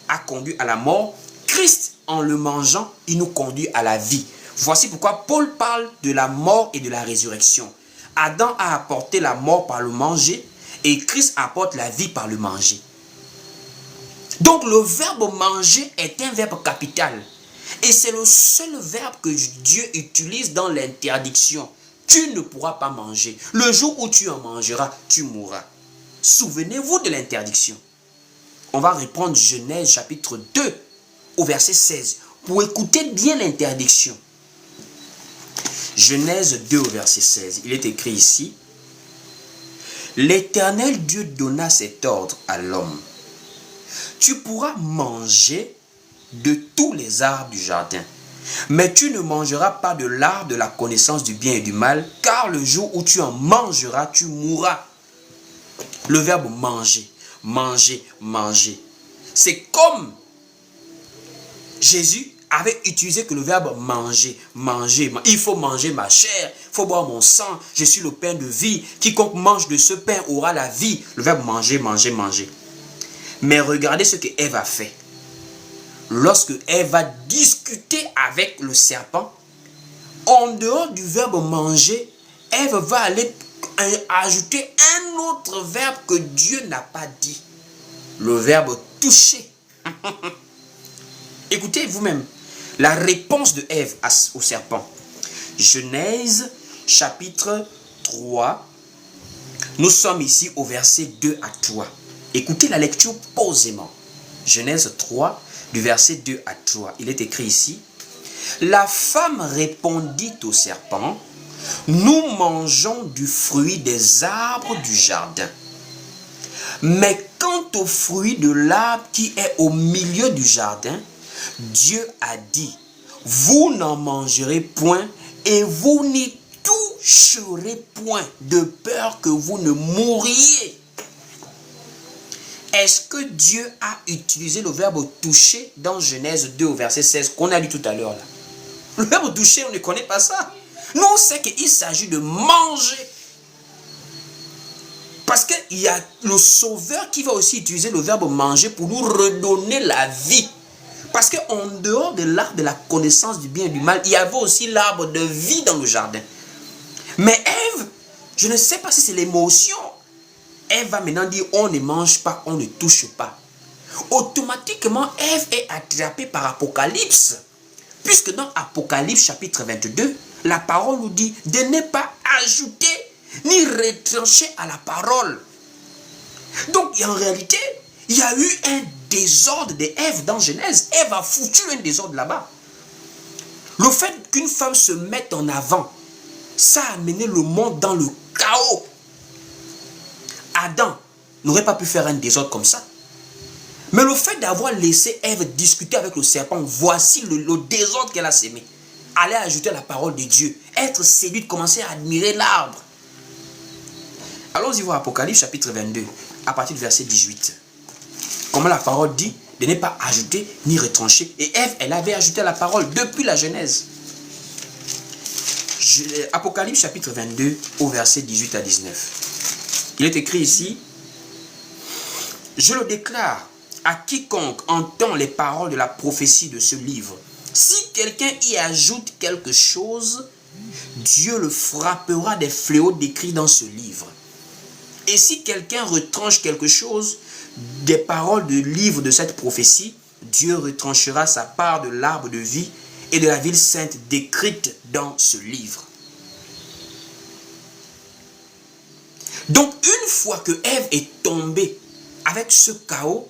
a conduit à la mort. Christ en le mangeant, il nous conduit à la vie. Voici pourquoi Paul parle de la mort et de la résurrection. Adam a apporté la mort par le manger et Christ apporte la vie par le manger. Donc le verbe manger est un verbe capital. Et c'est le seul verbe que Dieu utilise dans l'interdiction. Tu ne pourras pas manger. Le jour où tu en mangeras, tu mourras. Souvenez-vous de l'interdiction. On va reprendre Genèse chapitre 2 au verset 16 pour écouter bien l'interdiction. Genèse 2 au verset 16. Il est écrit ici. L'Éternel Dieu donna cet ordre à l'homme. Tu pourras manger de tous les arbres du jardin, mais tu ne mangeras pas de l'arbre de la connaissance du bien et du mal, car le jour où tu en mangeras, tu mourras. Le verbe manger, manger, manger. C'est comme Jésus avait utilisé que le verbe manger, manger. Il faut manger ma chair, il faut boire mon sang, je suis le pain de vie. Quiconque mange de ce pain aura la vie. Le verbe manger, manger, manger. Mais regardez ce que Ève a fait. Lorsque Ève va discuter avec le serpent, en dehors du verbe manger, Ève va aller ajouter un autre verbe que Dieu n'a pas dit. Le verbe toucher. Écoutez vous-même la réponse de Ève au serpent. Genèse chapitre 3. Nous sommes ici au verset 2 à 3. Écoutez la lecture posément. Genèse 3, du verset 2 à 3. Il est écrit ici. La femme répondit au serpent, nous mangeons du fruit des arbres du jardin. Mais quant au fruit de l'arbre qui est au milieu du jardin, Dieu a dit, vous n'en mangerez point et vous n'y toucherez point de peur que vous ne mouriez. Est-ce que Dieu a utilisé le verbe toucher dans Genèse 2 au verset 16 qu'on a lu tout à l'heure là? Le verbe toucher, on ne connaît pas ça. Nous, on sait qu'il s'agit de manger. Parce qu'il y a le Sauveur qui va aussi utiliser le verbe manger pour nous redonner la vie. Parce qu'en dehors de l'arbre de la connaissance du bien et du mal, il y avait aussi l'arbre de vie dans le jardin. Mais Ève, je ne sais pas si c'est l'émotion. Ève va maintenant dire on ne mange pas, on ne touche pas. Automatiquement, Ève est attrapée par Apocalypse. Puisque dans Apocalypse chapitre 22, la parole nous dit de ne pas ajouter ni retrancher à la parole. Donc en réalité, il y a eu un désordre d'Ève dans Genèse. Ève a foutu un désordre là-bas. Le fait qu'une femme se mette en avant, ça a amené le monde dans le chaos. Adam n'aurait pas pu faire un désordre comme ça. Mais le fait d'avoir laissé Ève discuter avec le serpent, voici le désordre qu'elle a sémé. Aller ajouter la parole de Dieu, être séduite, commencer à admirer l'arbre. Allons-y voir Apocalypse chapitre 22, à partir du verset 18. Comment la parole dit de ne pas ajouter ni retrancher. Et Ève, elle avait ajouté la parole depuis la Genèse. Apocalypse chapitre 22, au verset 18 à 19. Il est écrit ici, je le déclare à quiconque entend les paroles de la prophétie de ce livre. Si quelqu'un y ajoute quelque chose, Dieu le frappera des fléaux décrits dans ce livre. Et si quelqu'un retranche quelque chose des paroles du livre de cette prophétie, Dieu retranchera sa part de l'arbre de vie et de la ville sainte décrite dans ce livre. Donc, une fois que Ève est tombée avec ce chaos,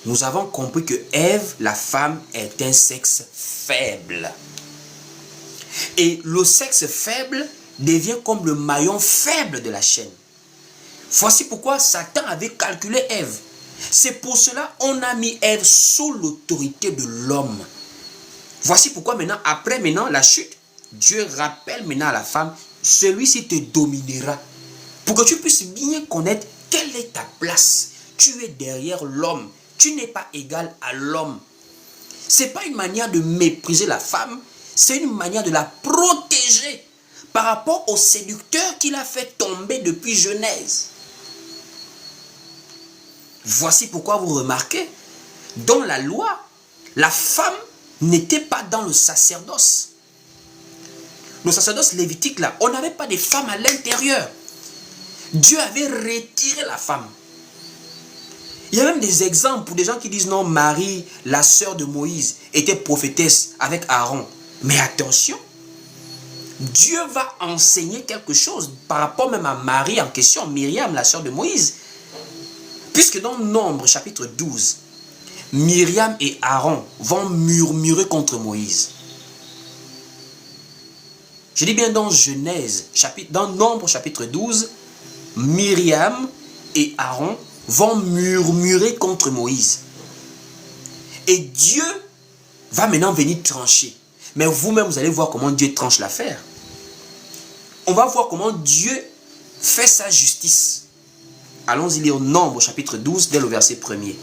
nous avons compris que Ève, la femme, est un sexe faible. Et le sexe faible devient comme le maillon faible de la chaîne. Voici pourquoi Satan avait calculé Ève. C'est pour cela qu'on a mis Ève sous l'autorité de l'homme. Voici pourquoi après la chute, Dieu rappelle maintenant à la femme, celui-ci te dominera. Pour que tu puisses bien connaître quelle est ta place. Tu es derrière l'homme. Tu n'es pas égal à l'homme. Ce n'est pas une manière de mépriser la femme, c'est une manière de la protéger par rapport au séducteur qui l'a fait tomber depuis Genèse. Voici pourquoi vous remarquez, dans la loi, la femme n'était pas dans le sacerdoce. Le sacerdoce lévitique, là, on n'avait pas de femmes à l'intérieur. Dieu avait retiré la femme. Il y a même des exemples pour des gens qui disent non, Marie, la sœur de Moïse, était prophétesse avec Aaron. Mais attention, Dieu va enseigner quelque chose par rapport même à Marie en question, Myriam, la sœur de Moïse. Puisque dans Nombre chapitre 12, Myriam et Aaron vont murmurer contre Moïse. Je dis bien dans Genèse, dans Nombre chapitre 12, Myriam et Aaron vont murmurer contre Moïse. Et Dieu va maintenant venir trancher. Mais vous-même, vous allez voir comment Dieu tranche l'affaire. On va voir comment Dieu fait sa justice. Allons-y lire Nombre chapitre 12 dès le verset 1er.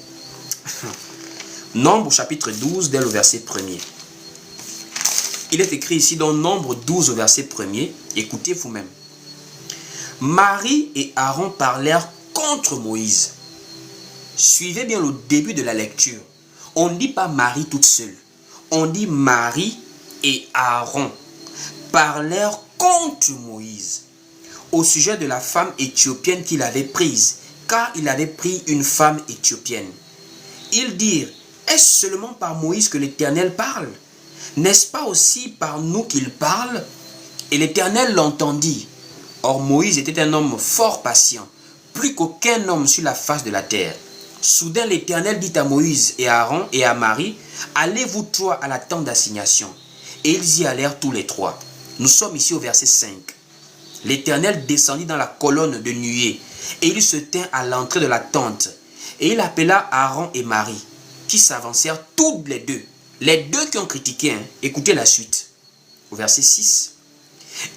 Nombre chapitre 12 dès le verset 1er. Il est écrit ici dans Nombre 12 au verset 1er. Écoutez vous-même. Marie et Aaron parlèrent contre Moïse. Suivez bien le début de la lecture. On ne dit pas Marie toute seule. On dit Marie et Aaron parlèrent contre Moïse au sujet de la femme éthiopienne qu'il avait prise, car il avait pris une femme éthiopienne. Ils dirent, est-ce seulement par Moïse que l'Éternel parle? N'est-ce pas aussi par nous qu'il parle? Et l'Éternel l'entendit. Or Moïse était un homme fort patient, plus qu'aucun homme sur la face de la terre. Soudain l'Éternel dit à Moïse et à Aaron et à Marie, allez-vous trois à la tente d'assignation. Et ils y allèrent tous les trois. Nous sommes ici au verset 5. L'Éternel descendit dans la colonne de nuée, et il se tint à l'entrée de la tente. Et il appela Aaron et Marie, qui s'avancèrent toutes les deux. Les deux qui ont critiqué, écoutez la suite. Au verset 6.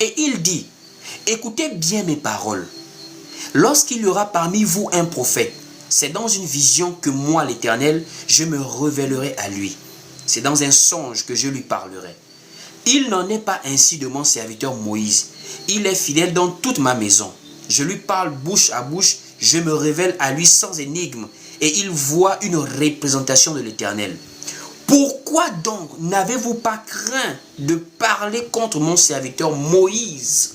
Et il dit, écoutez bien mes paroles. Lorsqu'il y aura parmi vous un prophète, c'est dans une vision que moi, l'Éternel, je me révélerai à lui. C'est dans un songe que je lui parlerai. Il n'en est pas ainsi de mon serviteur Moïse. Il est fidèle dans toute ma maison. Je lui parle bouche à bouche, je me révèle à lui sans énigme, et il voit une représentation de l'Éternel. Pourquoi donc n'avez-vous pas craint de parler contre mon serviteur Moïse?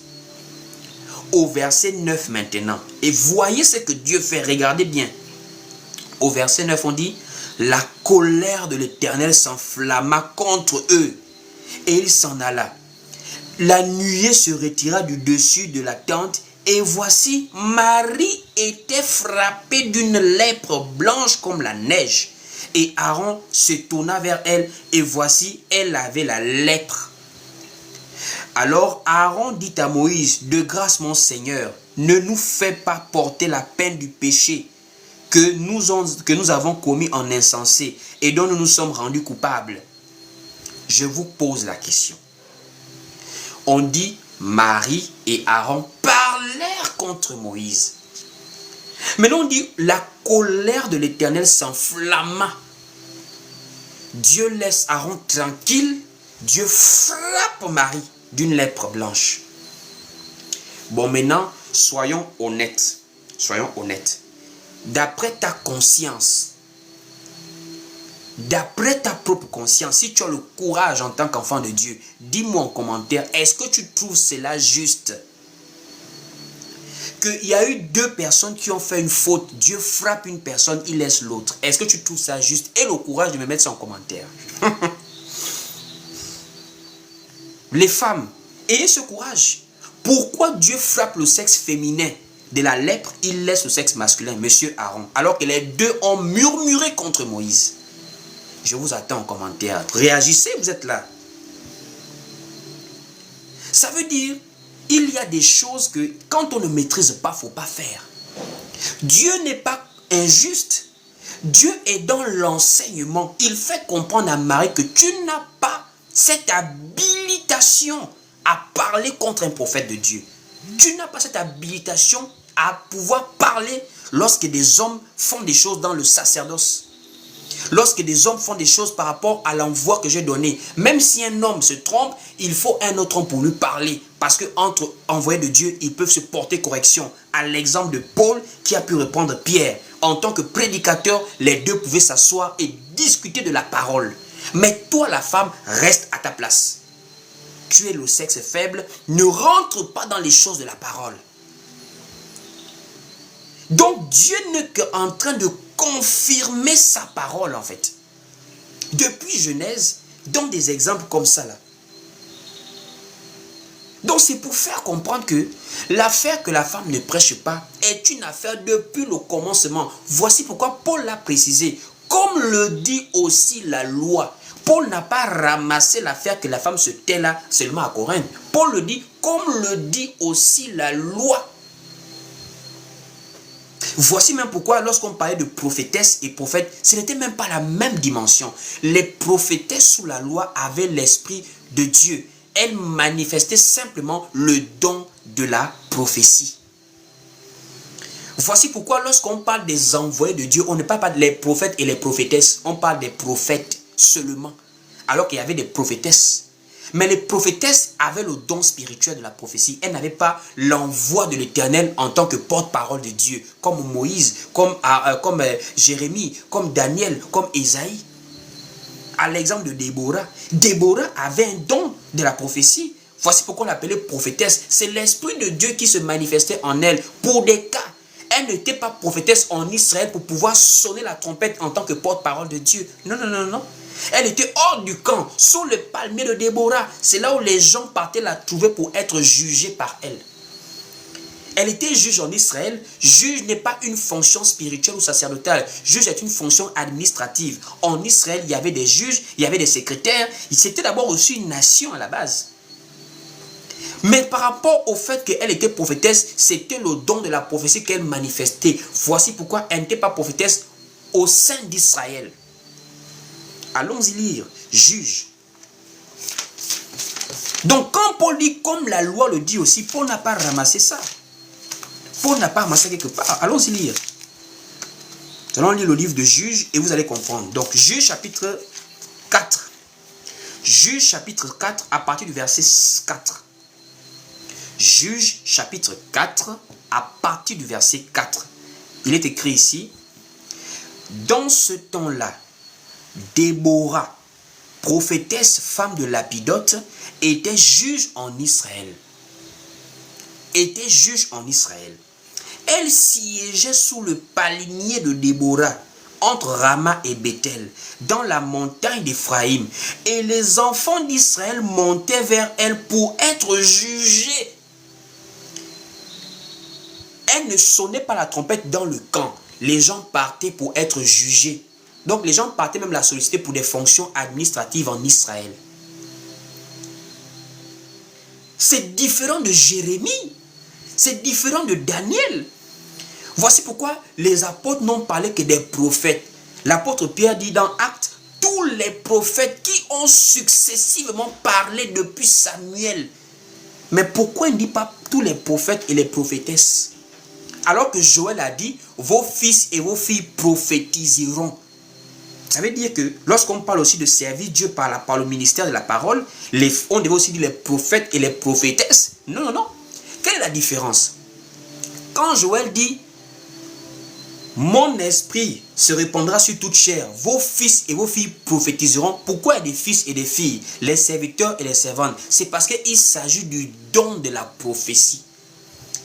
Au verset 9 maintenant. Et voyez ce que Dieu fait, regardez bien. Au verset 9 on dit, la colère de l'Éternel s'enflamma contre eux, et il s'en alla. La nuée se retira du dessus de la tente, et voici, Marie était frappée d'une lèpre blanche comme la neige. Et Aaron se tourna vers elle, et voici, elle avait la lèpre. Alors Aaron dit à Moïse, de grâce mon Seigneur, ne nous fais pas porter la peine du péché que nous avons commis en insensé et dont nous nous sommes rendus coupables. Je vous pose la question. On dit, Marie et Aaron parlèrent contre Moïse. Maintenant on dit, la colère de l'Éternel s'enflamma. Dieu laisse Aaron tranquille. Dieu frappe Marie d'une lèpre blanche. Bon, maintenant, soyons honnêtes. Soyons honnêtes. D'après ta conscience, d'après ta propre conscience, si tu as le courage en tant qu'enfant de Dieu, dis-moi en commentaire, est-ce que tu trouves cela juste? Qu'il y a eu deux personnes qui ont fait une faute, Dieu frappe une personne, il laisse l'autre. Est-ce que tu trouves ça juste? Et le courage de me mettre ça en commentaire. Les femmes, ayez ce courage. Pourquoi Dieu frappe le sexe féminin? de la lèpre, il laisse le sexe masculin, monsieur Aaron, alors que les deux ont murmuré contre Moïse. Je vous attends en commentaire. Réagissez, vous êtes là. Ça veut dire, il y a des choses que quand on ne maîtrise pas, il ne faut pas faire. Dieu n'est pas injuste. Dieu est dans l'enseignement. Il fait comprendre à Marie que tu n'as pas cette habilitation à parler contre un prophète de Dieu. Tu n'as pas cette habilitation à pouvoir parler lorsque des hommes font des choses dans le sacerdoce. Lorsque des hommes font des choses par rapport à l'envoi que j'ai donné. Même si un homme se trompe, il faut un autre homme pour lui parler. Parce qu'entre envoyés de Dieu, ils peuvent se porter correction. À l'exemple de Paul qui a pu répondre Pierre. En tant que prédicateur, les deux pouvaient s'asseoir et discuter de la parole. Mais toi, la femme, reste à ta place. Tu es le sexe faible, ne rentre pas dans les choses de la parole. Donc Dieu n'est qu'en train de confirmer sa parole en fait. Depuis Genèse, dans des exemples comme ça là. Donc c'est pour faire comprendre que l'affaire que la femme ne prêche pas est une affaire depuis le commencement. Voici pourquoi Paul l'a précisé. Comme le dit aussi la loi. Paul n'a pas ramassé l'affaire que la femme se tait là seulement à Corinthe. Paul le dit comme le dit aussi la loi. Voici même pourquoi lorsqu'on parlait de prophétesse et prophète, ce n'était même pas la même dimension. Les prophétesses sous la loi avaient l'esprit de Dieu. Elles manifestaient simplement le don de la prophétie. Voici pourquoi lorsqu'on parle des envoyés de Dieu, on ne parle pas des prophètes et les prophétesses. On parle des prophètes seulement. Alors qu'il y avait des prophétesses. Mais les prophétesses avaient le don spirituel de la prophétie. Elles n'avaient pas l'envoi de l'Éternel en tant que porte-parole de Dieu. Comme Moïse, comme Jérémie, comme Daniel, comme Ésaïe. À l'exemple de Déborah. Déborah avait un don de la prophétie. Voici pourquoi on l'appelait prophétesse. C'est l'Esprit de Dieu qui se manifestait en elle pour des cas. Elle n'était pas prophétesse en Israël pour pouvoir sonner la trompette en tant que porte-parole de Dieu. Non, non, non, non. Elle était hors du camp, sous le palmier de Déborah. C'est là où les gens partaient la trouver pour être jugés par elle. Elle était juge en Israël. Juge n'est pas une fonction spirituelle ou sacerdotale. Juge est une fonction administrative. En Israël, il y avait des juges, il y avait des secrétaires. C'était d'abord aussi une nation à la base. Mais par rapport au fait qu'elle était prophétesse, c'était le don de la prophétie qu'elle manifestait. Voici pourquoi elle n'était pas prophétesse au sein d'Israël. Allons-y lire. Juge. Donc quand Paul dit comme la loi le dit aussi, Paul n'a pas ramassé ça. Paul n'a pas ramassé quelque part. Allons-y lire. Nous allons lire le livre de Juge et vous allez comprendre. Donc Juge chapitre 4. Juge chapitre 4 à partir du verset 4. Juge chapitre 4 à partir du verset 4. Il est écrit ici. Dans ce temps-là, Déborah, prophétesse femme de Lapidote, était juge en Israël. Elle siégeait sous le palmier de Déborah, entre Rama et Bethel, dans la montagne d'Éphraïm. Et les enfants d'Israël montaient vers elle pour être jugés. Elle ne sonnait pas la trompette dans le camp. Les gens partaient pour être jugés. Donc les gens partaient même la solliciter pour des fonctions administratives en Israël. C'est différent de Jérémie. C'est différent de Daniel. Voici pourquoi les apôtres n'ont parlé que des prophètes. L'apôtre Pierre dit dans Actes, tous les prophètes qui ont successivement parlé depuis Samuel. Mais pourquoi il ne dit pas tous les prophètes et les prophétesses? Alors que Joël a dit, vos fils et vos filles prophétiseront. Ça veut dire que lorsqu'on parle aussi de servir Dieu par le ministère de la parole, on devait aussi dire les prophètes et les prophétesses. Non, non, non. Quelle est la différence? Quand Joël dit, mon esprit se répandra sur toute chair, vos fils et vos filles prophétiseront. Pourquoi il y a des fils et des filles, les serviteurs et les servantes? C'est parce qu'il s'agit du don de la prophétie.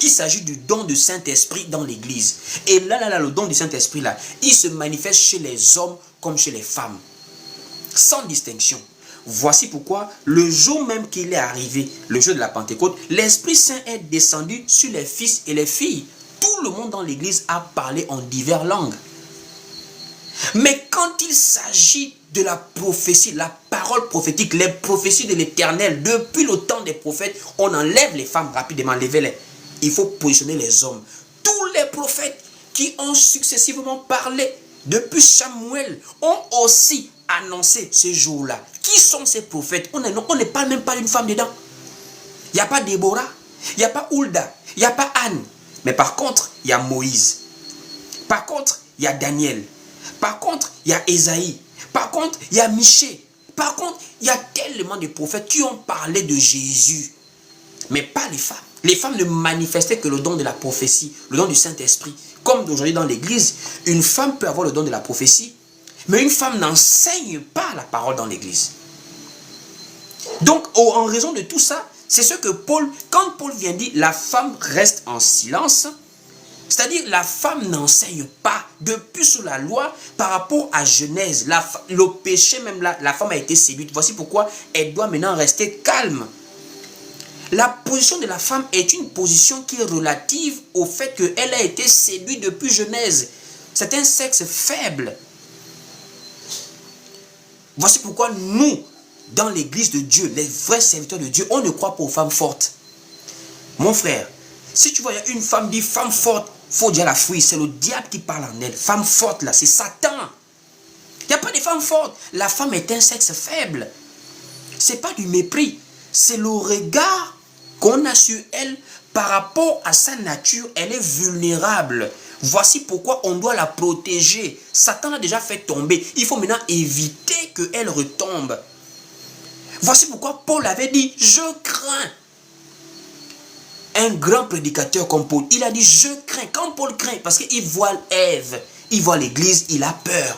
Il s'agit du don du Saint-Esprit dans l'église. Et là, le don du Saint-Esprit, là, il se manifeste chez les hommes comme chez les femmes. Sans distinction. Voici pourquoi, le jour même qu'il est arrivé, le jour de la Pentecôte, l'Esprit Saint est descendu sur les fils et les filles. tout le monde dans l'église a parlé en diverses langues. Mais quand il s'agit de la prophétie, la parole prophétique, les prophéties de l'Éternel, depuis le temps des prophètes, on enlève les femmes rapidement, enlevez-les. Il faut positionner les hommes. Tous les prophètes qui ont successivement parlé depuis Samuel ont aussi annoncé ce jour-là. Qui sont ces prophètes? On ne parle même pas d'une femme dedans. Il n'y a pas Déborah, il n'y a pas Hulda, il n'y a pas Anne. Mais par contre, il y a Moïse. Par contre, il y a Daniel. Par contre, il y a Ésaïe. Par contre, il y a Michée. Par contre, il y a tellement de prophètes qui ont parlé de Jésus. Mais pas les femmes. Les femmes ne manifestaient que le don de la prophétie, le don du Saint-Esprit. Comme aujourd'hui dans l'église, une femme peut avoir le don de la prophétie, mais une femme n'enseigne pas la parole dans l'église. Donc, en raison de tout ça, c'est ce que Paul, quand Paul vient dire, la femme reste en silence, c'est-à-dire la femme n'enseigne pas depuis sous la loi par rapport à Genèse. Le péché, même la femme a été séduite. Voici pourquoi elle doit maintenant rester calme. La position de la femme est une position qui est relative au fait qu'elle a été séduite depuis Genèse. C'est un sexe faible. Voici pourquoi nous, dans l'église de Dieu, les vrais serviteurs de Dieu, on ne croit pas aux femmes fortes. Mon frère, si tu vois, il y a une femme dit femme forte, il faut dire la fuir. C'est le diable qui parle en elle. Femme forte là, c'est Satan. Il n'y a pas de femme forte. La femme est un sexe faible. Ce n'est pas du mépris. C'est le regard qu'on a sur elle par rapport à sa nature. Elle est vulnérable. Voici pourquoi on doit la protéger. Satan l'a déjà fait tomber. Il faut maintenant éviter qu'elle retombe. Voici pourquoi Paul avait dit, je crains. Un grand prédicateur comme Paul, il a dit, je crains. Quand Paul craint, parce qu'il voit Ève, il voit l'église, il a peur.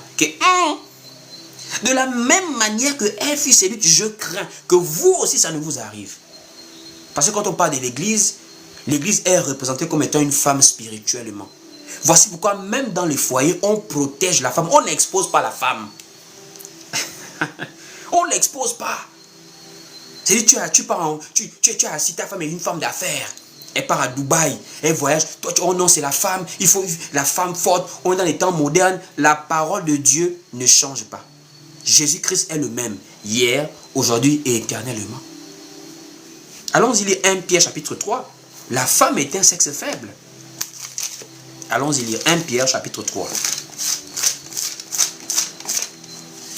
De la même manière que Ève fut séduite, je crains que vous aussi, ça ne vous arrive. Parce que quand on parle de l'église est représentée comme étant une femme spirituellement. Voici pourquoi même dans les foyers, on protège la femme. On n'expose pas la femme. On ne l'expose pas. C'est-à-dire, tu as assis, ta femme est une femme d'affaires. Elle part à Dubaï, elle voyage. Toi, oh non, c'est la femme, il faut la femme forte. On est dans les temps modernes. La parole de Dieu ne change pas. Jésus-Christ est le même, hier, aujourd'hui et éternellement. Allons-y lire 1 Pierre chapitre 3. La femme est un sexe faible. Allons-y lire 1 Pierre chapitre 3.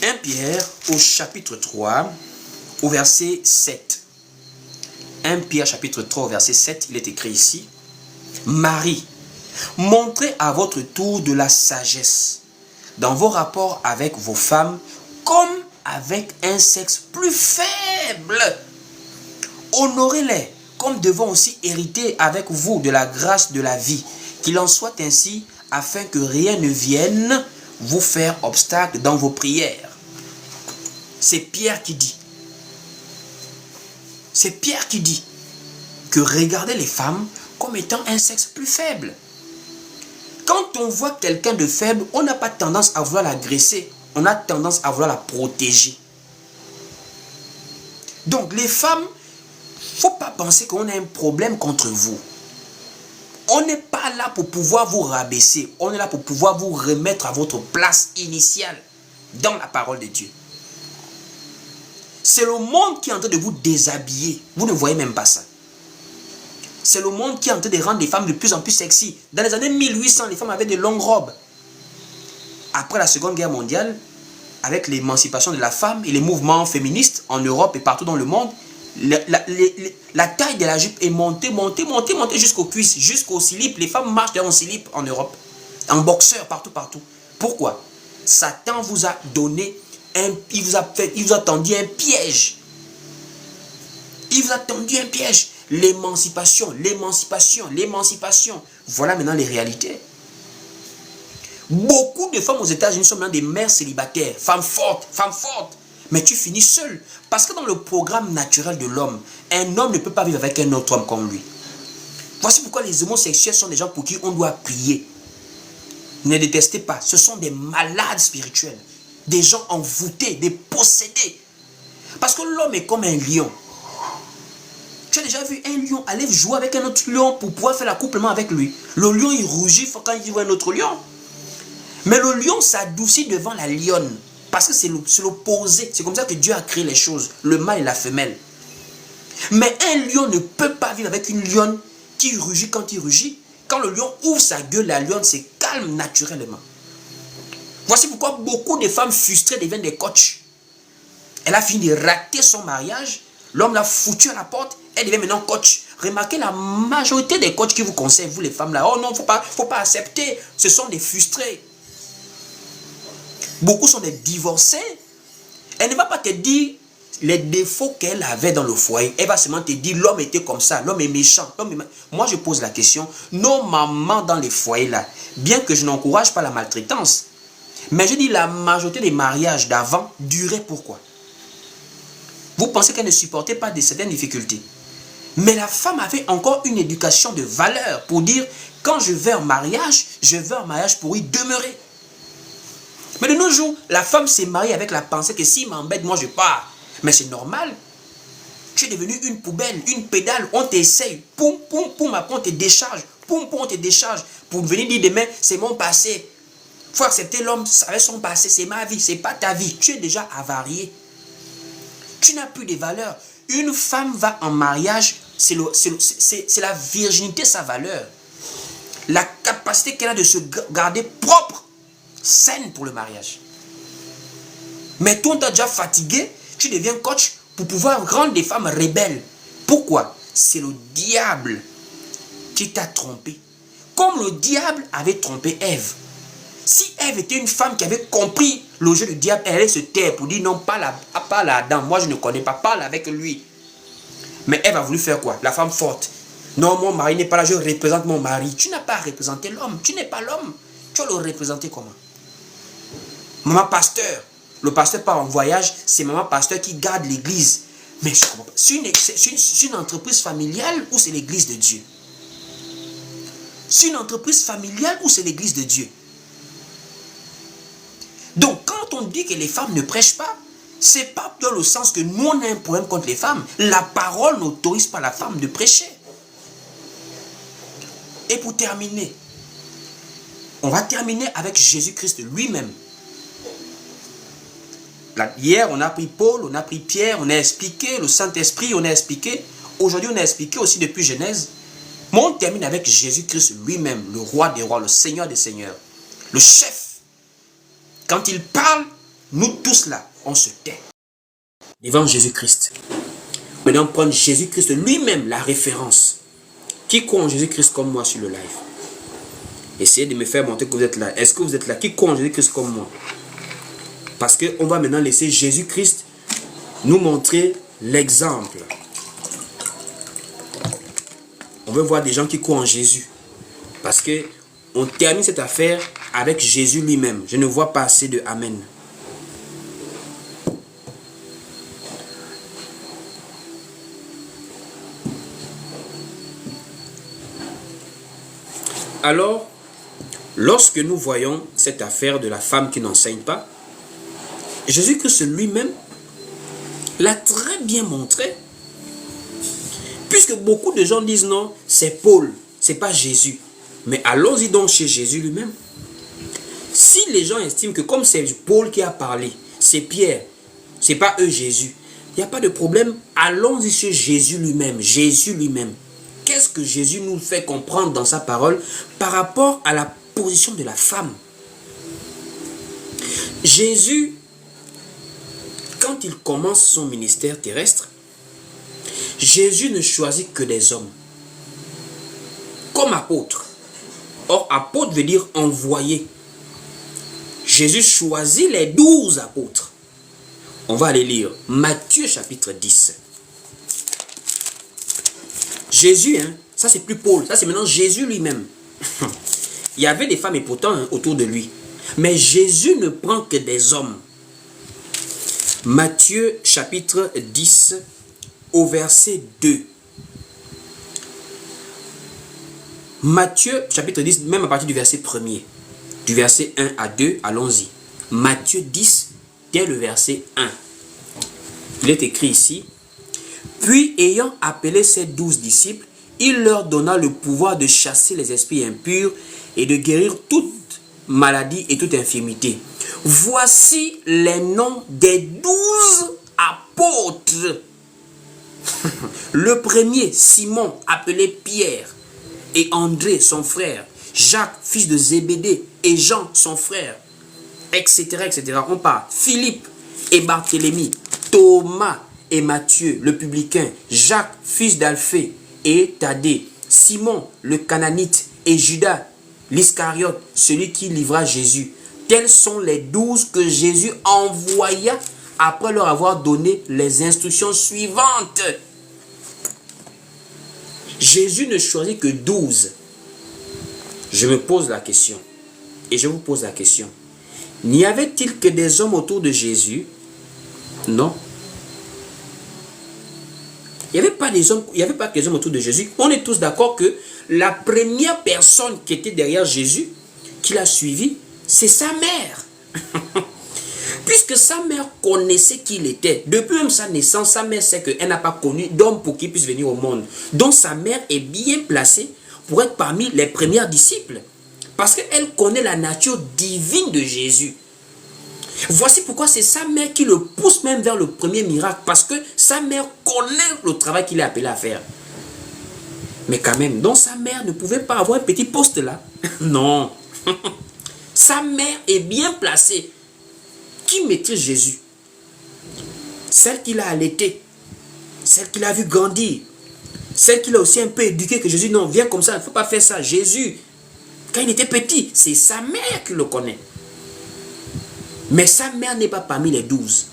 1 Pierre au chapitre 3, au verset 7. 1 Pierre chapitre 3 au verset 7, il est écrit ici. Marie, montrez à votre tour de la sagesse dans vos rapports avec vos femmes comme avec un sexe plus faible. Honorez-les comme devant aussi hériter avec vous de la grâce de la vie. Qu'il en soit ainsi afin que rien ne vienne vous faire obstacle dans vos prières. C'est Pierre qui dit. C'est Pierre qui dit que regardez les femmes comme étant un sexe plus faible. Quand on voit quelqu'un de faible, on n'a pas tendance à vouloir l'agresser. On a tendance à vouloir la protéger. Donc les femmes, il ne faut pas penser qu'on a un problème contre vous. On n'est pas là pour pouvoir vous rabaisser. On est là pour pouvoir vous remettre à votre place initiale dans la parole de Dieu. C'est le monde qui est en train de vous déshabiller. Vous ne voyez même pas ça. C'est le monde qui est en train de rendre les femmes de plus en plus sexy. Dans les années 1800, les femmes avaient de longues robes. Après la Seconde Guerre mondiale, avec l'émancipation de la femme et les mouvements féministes en Europe et partout dans le monde, la taille de la jupe est montée jusqu'aux cuisses, jusqu'au slip. Les femmes marchent en slip en Europe, en boxeur, partout. Pourquoi? Satan vous a donné il vous a tendu un piège. Il vous a tendu un piège. L'émancipation. Voilà maintenant les réalités. Beaucoup de femmes aux États-Unis sont maintenant des mères célibataires, femmes fortes. Mais tu finis seul. Parce que dans le programme naturel de l'homme, un homme ne peut pas vivre avec un autre homme comme lui. Voici pourquoi les homosexuels sont des gens pour qui on doit prier. Ne les détestez pas. Ce sont des malades spirituels. Des gens envoûtés, des possédés. Parce que l'homme est comme un lion. Tu as déjà vu un lion aller jouer avec un autre lion pour pouvoir faire l'accouplement avec lui. Le lion, il rougit quand il voit un autre lion. Mais le lion s'adoucit devant la lionne. Parce que c'est l'opposé. C'est comme ça que Dieu a créé les choses. Le mâle et la femelle. Mais un lion ne peut pas vivre avec une lionne qui rugit quand il rugit. Quand le lion ouvre sa gueule, la lionne se calme naturellement. Voici pourquoi beaucoup de femmes frustrées deviennent des coachs. Elle a fini de rater son mariage. L'homme l'a foutu à la porte. Elle devient maintenant coach. Remarquez la majorité des coachs qui vous conseillent, vous les femmes là. Oh non, faut pas accepter. Ce sont des frustrés. Beaucoup sont des divorcés. Elle ne va pas te dire les défauts qu'elle avait dans le foyer. Elle va seulement te dire l'homme était comme ça, l'homme est méchant. Moi je pose la question, nos mamans dans les foyers là, bien que je n'encourage pas la maltraitance, mais je dis la majorité des mariages d'avant duraient pourquoi? Vous pensez qu'elle ne supportait pas de certaines difficultés? Mais la femme avait encore une éducation de valeur pour dire, quand je veux un mariage pour y demeurer. Mais de nos jours, la femme s'est mariée avec la pensée que s'il m'embête, moi je pars. Mais c'est normal. Tu es devenu une poubelle, une pédale, on t'essaye. Poum, poum, poum, après on te décharge. Poum, poum, on te décharge. Pour venir dire demain, c'est mon passé. Il faut accepter l'homme avec son passé, c'est ma vie, c'est pas ta vie. Tu es déjà avarié. Tu n'as plus de valeur. Une femme va en mariage, c'est la virginité, sa valeur. La capacité qu'elle a de se garder propre, saine pour le mariage. Mais toi, on t'a déjà fatigué, tu deviens coach pour pouvoir rendre des femmes rebelles. Pourquoi? C'est le diable qui t'a trompé. Comme le diable avait trompé Ève. Si Ève était une femme qui avait compris le jeu du diable, elle allait se taire pour dire non, parle à Adam. Moi, je ne connais pas, parle avec lui. Mais Ève a voulu faire quoi? La femme forte. Non, mon mari n'est pas là, je représente mon mari. Tu n'as pas à représenter l'homme. Tu n'es pas l'homme. Tu vas le représenter comment? Maman pasteur. Le pasteur part en voyage, c'est maman pasteur qui garde l'église. Mais je ne comprends pas. C'est une entreprise familiale ou c'est l'église de Dieu? C'est une entreprise familiale ou c'est l'église de Dieu? Donc, quand on dit que les femmes ne prêchent pas, c'est pas dans le sens que nous, on a un problème contre les femmes. La parole n'autorise pas la femme de prêcher. Et pour terminer, on va terminer avec Jésus-Christ lui-même. Hier, on a pris Paul, on a pris Pierre, on a expliqué le Saint-Esprit, on a expliqué. Aujourd'hui, on a expliqué aussi depuis Genèse. Mais on termine avec Jésus-Christ lui-même, le roi des rois, le Seigneur des seigneurs, le chef. Quand il parle, nous tous là, on se tait devant Jésus-Christ. Maintenant, prendre Jésus-Christ lui-même, la référence. Qui croit en Jésus-Christ comme moi sur le live? Essayez de me faire montrer que vous êtes là. Est-ce que vous êtes là? Qui croit en Jésus-Christ comme moi? Parce qu'on va maintenant laisser Jésus-Christ nous montrer l'exemple. On veut voir des gens qui croient en Jésus. Parce que on termine cette affaire avec Jésus lui-même. Je ne vois pas assez de Amen. Alors, lorsque nous voyons cette affaire de la femme qui n'enseigne pas, Jésus-Christ lui-même l'a très bien montré. Puisque beaucoup de gens disent non, c'est Paul, c'est pas Jésus. Mais allons-y donc chez Jésus lui-même. Si les gens estiment que comme c'est Paul qui a parlé, c'est Pierre, c'est pas eux Jésus, il n'y a pas de problème. Allons-y chez Jésus lui-même. Jésus lui-même. Qu'est-ce que Jésus nous fait comprendre dans sa parole par rapport à la position de la femme? Jésus, quand il commence son ministère terrestre, Jésus ne choisit que des hommes comme apôtres. Or, apôtre veut dire envoyé. Jésus choisit les 12 apôtres. On va aller lire Matthieu chapitre 10. Jésus, ça c'est plus Paul, ça c'est maintenant Jésus lui-même. Il y avait des femmes et pourtant autour de lui. Mais Jésus ne prend que des hommes. Matthieu chapitre 10 au verset 2. Matthieu chapitre 10, même à partir du verset 1er. Du verset 1 à 2, allons-y. Matthieu 10, dès le verset 1. Il est écrit ici. Puis, ayant appelé ses 12 disciples, il leur donna le pouvoir de chasser les esprits impurs et de guérir toute maladie et toute infirmité. Voici les noms des 12 apôtres. Le premier, Simon, appelé Pierre, et André, son frère, Jacques, fils de Zébédée, et Jean, son frère, etc., etc. On parle Philippe et Barthélemy, Thomas et Matthieu, le publicain, Jacques, fils d'Alphée, et Thaddée, Simon, le Cananite, et Judas, l'Iscariote, celui qui livra Jésus. Tels sont les 12 que Jésus envoya après leur avoir donné les instructions suivantes. Jésus ne choisit que 12. Je me pose la question, et je vous pose la question. N'y avait-il que des hommes autour de Jésus? Non. Il n'y avait pas des hommes, il n'y avait pas que des hommes autour de Jésus. On est tous d'accord que la première personne qui était derrière Jésus, qui l'a suivi, c'est sa mère. Puisque sa mère connaissait qui il était. Depuis même sa naissance, sa mère sait qu'elle n'a pas connu d'homme pour qu'il puisse venir au monde. Donc sa mère est bien placée pour être parmi les premiers disciples. Parce qu'elle connaît la nature divine de Jésus. Voici pourquoi c'est sa mère qui le pousse même vers le premier miracle. Parce que sa mère connaît le travail qu'il est appelé à faire. Mais quand même, donc sa mère ne pouvait pas avoir un petit poste là. Non. Sa mère est bien placée. Qui maîtrise Jésus? Celle qui l'a allaité. Celle qui l'a vu grandir. Celle qui l'a aussi un peu éduqué. Que Jésus, non, viens comme ça, il ne faut pas faire ça. Jésus, quand il était petit, c'est sa mère qui le connaît. Mais sa mère n'est pas parmi les 12.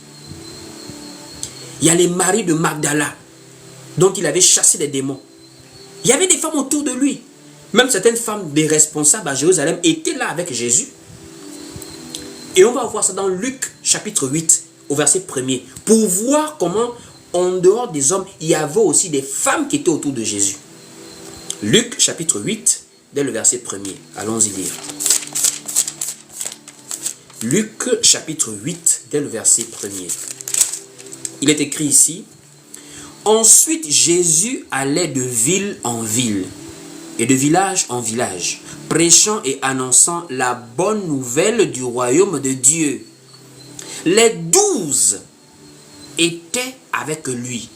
Il y a les maris de Magdala, dont il avait chassé des démons. Il y avait des femmes autour de lui. Même certaines femmes des responsables à Jérusalem étaient là avec Jésus. Et on va voir ça dans Luc chapitre 8, au verset 1er, pour voir comment, en dehors des hommes, il y avait aussi des femmes qui étaient autour de Jésus. Luc chapitre 8, dès le verset 1er. Allons-y lire. Luc chapitre 8, dès le verset 1er. Il est écrit ici: Ensuite Jésus allait de ville en ville et de village en village, prêchant et annonçant la bonne nouvelle du royaume de Dieu. Les 12 étaient avec lui,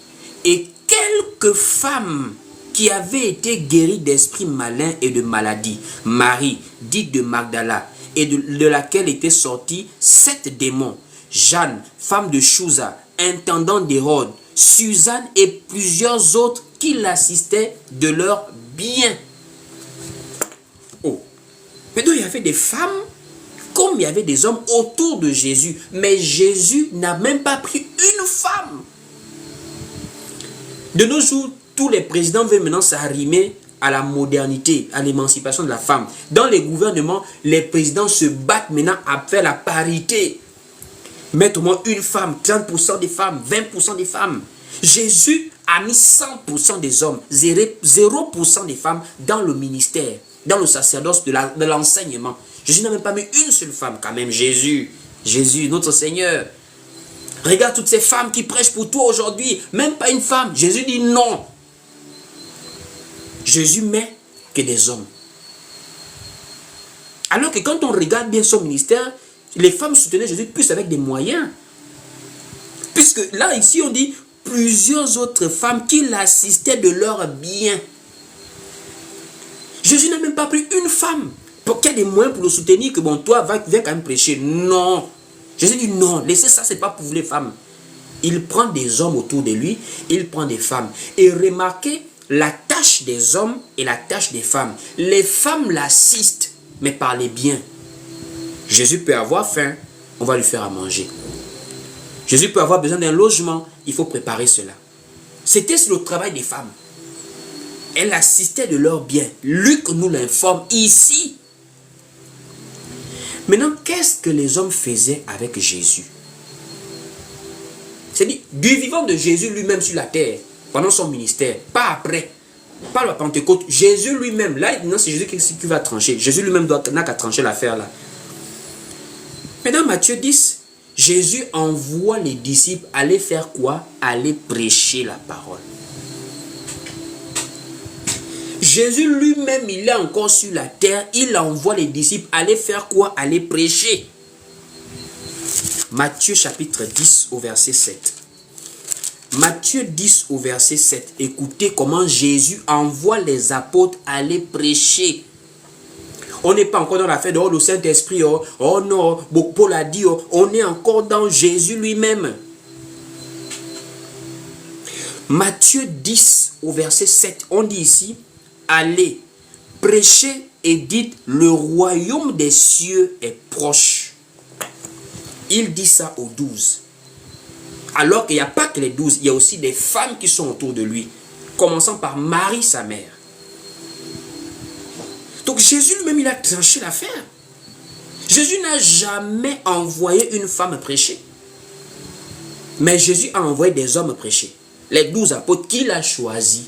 et quelques femmes qui avaient été guéries d'esprits malins et de maladies. Marie, dite de Magdala, et de laquelle étaient sortis 7 démons. Jeanne, femme de Chouza, intendant d'Hérode, Suzanne et plusieurs autres qui l'assistaient de leurs biens. Oh. Mais donc il y avait des femmes comme il y avait des hommes autour de Jésus. Mais Jésus n'a même pas pris une femme. De nos jours, tous les présidents veulent maintenant s'arrimer à la modernité, à l'émancipation de la femme. Dans les gouvernements, les présidents se battent maintenant à faire la parité. Mettre au moins une femme, 30% des femmes, 20% des femmes. Jésus a mis 100% des hommes, 0% des femmes dans le ministère, dans le sacerdoce de l'enseignement. Jésus n'a même pas mis une seule femme quand même. Jésus, notre Seigneur. Regarde toutes ces femmes qui prêchent pour toi aujourd'hui. Même pas une femme. Jésus dit non. Jésus met que des hommes. Alors que quand on regarde bien son ministère, les femmes soutenaient Jésus plus avec des moyens. Puisque là, ici, on dit plusieurs autres femmes qui l'assistaient de leurs biens. Jésus n'a même pas pris une femme pour qu'il y ait des moyens pour le soutenir, que bon, toi, viens quand même prêcher. Non. Jésus dit non, laissez ça, c'est pas pour vous les femmes. Il prend des hommes autour de lui, il prend des femmes. Et remarquez la tâche des hommes et la tâche des femmes. Les femmes l'assistent, mais par les biens. Jésus peut avoir faim, on va lui faire à manger. Jésus peut avoir besoin d'un logement, il faut préparer cela. C'était le travail des femmes. Elles assistaient de leurs biens. Luc nous l'informe ici. Maintenant, qu'est-ce que les hommes faisaient avec Jésus? C'est-à-dire, du vivant de Jésus lui-même sur la terre, pendant son ministère, pas après, pas la Pentecôte, Jésus lui-même, là, c'est Jésus qui va trancher. Jésus lui-même n'a qu'à trancher l'affaire là. Maintenant, Matthieu 10, Jésus envoie les disciples aller faire quoi? Aller prêcher la parole. Jésus lui-même, il est encore sur la terre. Il envoie les disciples aller faire quoi? Aller prêcher. Matthieu chapitre 10 au verset 7. Matthieu 10 au verset 7. Écoutez comment Jésus envoie les apôtres aller prêcher. On n'est pas encore dans l'affaire de le Saint-Esprit. Oh non, Paul a dit, on est encore dans Jésus lui-même. Matthieu 10 au verset 7, on dit ici, allez, prêchez et dites, le royaume des cieux est proche. Il dit ça aux 12. Alors qu'il n'y a pas que les 12, il y a aussi des femmes qui sont autour de lui, commençant par Marie, sa mère. Donc Jésus lui-même, il a tranché l'affaire. Jésus n'a jamais envoyé une femme prêcher. Mais Jésus a envoyé des hommes prêcher. Les 12 apôtres qu'il a choisis.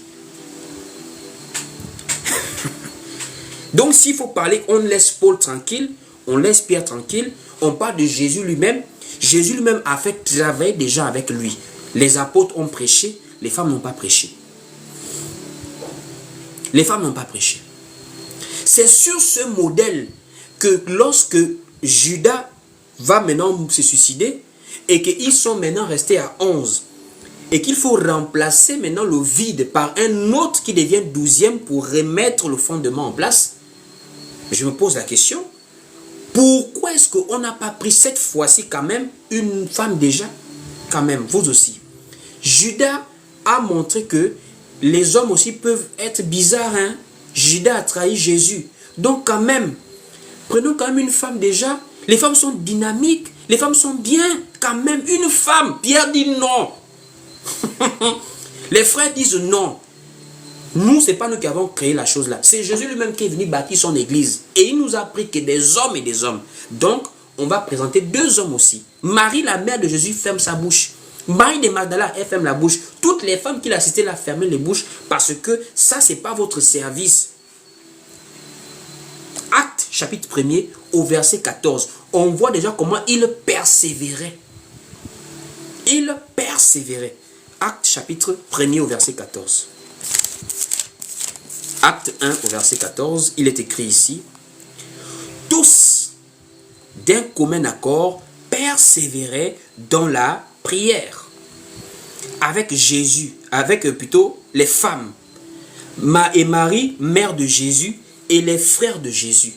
Donc s'il faut parler, on laisse Paul tranquille, on laisse Pierre tranquille, on parle de Jésus lui-même. Jésus lui-même a fait travailler des gens avec lui. Les apôtres ont prêché, les femmes n'ont pas prêché. Les femmes n'ont pas prêché. C'est sur ce modèle que lorsque Judas va maintenant se suicider et qu'ils sont maintenant restés à 11 et qu'il faut remplacer maintenant le vide par un autre qui devient 12e pour remettre le fondement en place, je me pose la question, pourquoi est-ce qu'on n'a pas pris cette fois-ci quand même une femme déjà? Quand même, vous aussi. Judas a montré que les hommes aussi peuvent être bizarres. Hein? Judas a trahi Jésus. Donc quand même, prenons quand même une femme déjà. Les femmes sont dynamiques. Les femmes sont bien. Quand même, une femme. Pierre dit non. Les frères disent non. Nous, ce n'est pas nous qui avons créé la chose là. C'est Jésus lui-même qui est venu bâtir son église. Et il nous a appris que des hommes et des hommes. Donc, on va présenter 2 hommes aussi. Marie, la mère de Jésus, ferme sa bouche. Marie de Magdala, elle ferme la bouche. Toutes les femmes qu'il a citées là, ferment les bouches. Parce que ça, ce n'est pas votre service. Acte chapitre 1er au verset 14. On voit déjà comment il persévérait. Il persévérait. Acte chapitre 1er au verset 14. Acte 1 au verset 14, il est écrit ici, tous d'un commun accord persévéraient dans la prière avec Jésus, avec plutôt les femmes, et Marie, mère de Jésus, et les frères de Jésus.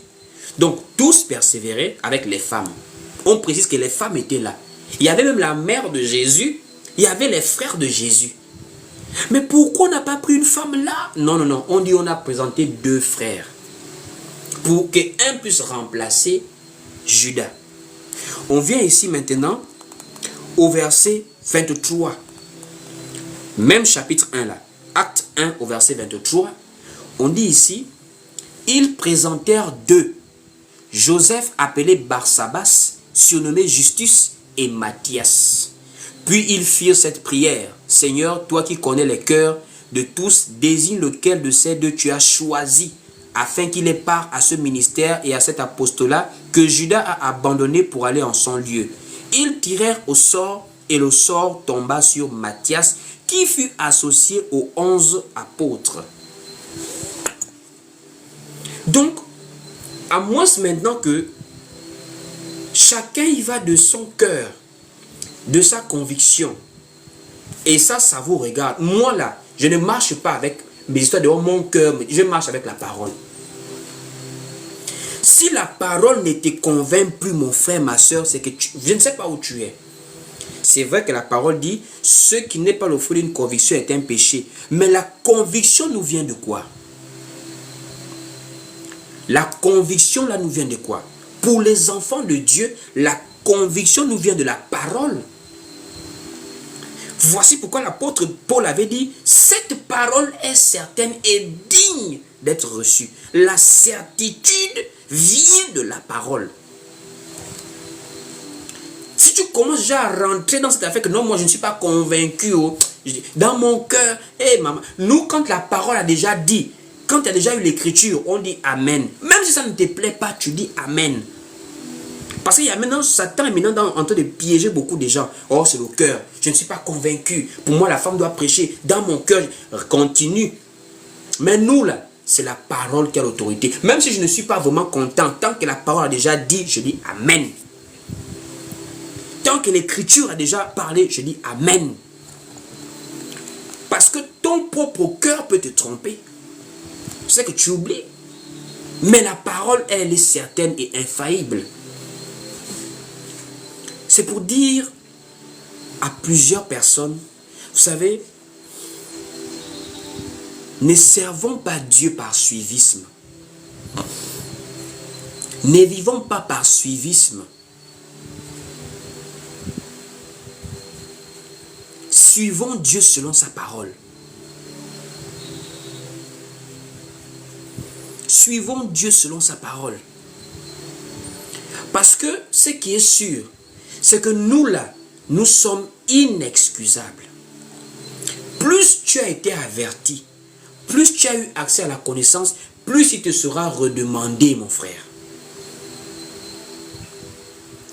Donc tous persévéraient avec les femmes. On précise que les femmes étaient là. Il y avait même la mère de Jésus, il y avait les frères de Jésus. Mais pourquoi on n'a pas pris une femme là? Non, non, non. On dit on a présenté 2 frères. Pour qu'un puisse remplacer Judas. On vient ici maintenant au verset 23. Même chapitre 1 là. Acte 1 au verset 23. On dit ici, ils présentèrent 2. Joseph appelé Barsabas, surnommé Justus, et Matthias. Puis ils firent cette prière. Seigneur, toi qui connais les cœurs de tous, désigne lequel de ces 2 tu as choisi, afin qu'il ait part à ce ministère et à cet apostolat que Judas a abandonné pour aller en son lieu. Ils tirèrent au sort, et le sort tomba sur Matthias, qui fut associé aux 11 apôtres. Donc, à moins maintenant que chacun y va de son cœur, de sa conviction. Et ça vous regarde. Moi là, je ne marche pas avec mes histoires de mon cœur, je marche avec la parole. Si la parole ne te convainc plus, mon frère, ma soeur, c'est que je ne sais pas où tu es. C'est vrai que la parole dit, ce qui n'est pas le fruit d'une conviction est un péché. Mais la conviction nous vient de quoi? La conviction là nous vient de quoi? Pour les enfants de Dieu, la conviction nous vient de la parole. Voici pourquoi l'apôtre Paul avait dit, cette parole est certaine et digne d'être reçue. La certitude vient de la parole. Si tu commences déjà à rentrer dans cette affaire que non, moi je ne suis pas convaincu, dans mon cœur, maman, nous quand la parole a déjà dit, quand tu as déjà eu l'écriture, on dit Amen. Même si ça ne te plaît pas, tu dis Amen. Parce qu'il y a maintenant, Satan est maintenant en train de piéger beaucoup de gens. Oh, c'est le cœur. Je ne suis pas convaincu. Pour moi, la femme doit prêcher. Dans mon cœur, continue. Mais nous, là, c'est la parole qui a l'autorité. Même si je ne suis pas vraiment content, tant que la parole a déjà dit, je dis Amen. Tant que l'écriture a déjà parlé, je dis Amen. Parce que ton propre cœur peut te tromper. C'est que tu oublies. Mais la parole, elle est certaine et infaillible. C'est pour dire à plusieurs personnes, vous savez, ne servons pas Dieu par suivisme. Ne vivons pas par suivisme. Suivons Dieu selon sa parole. Suivons Dieu selon sa parole. Parce que ce qui est sûr, c'est que nous là, nous sommes inexcusables. Plus tu as été averti, plus tu as eu accès à la connaissance, plus il te sera redemandé, mon frère.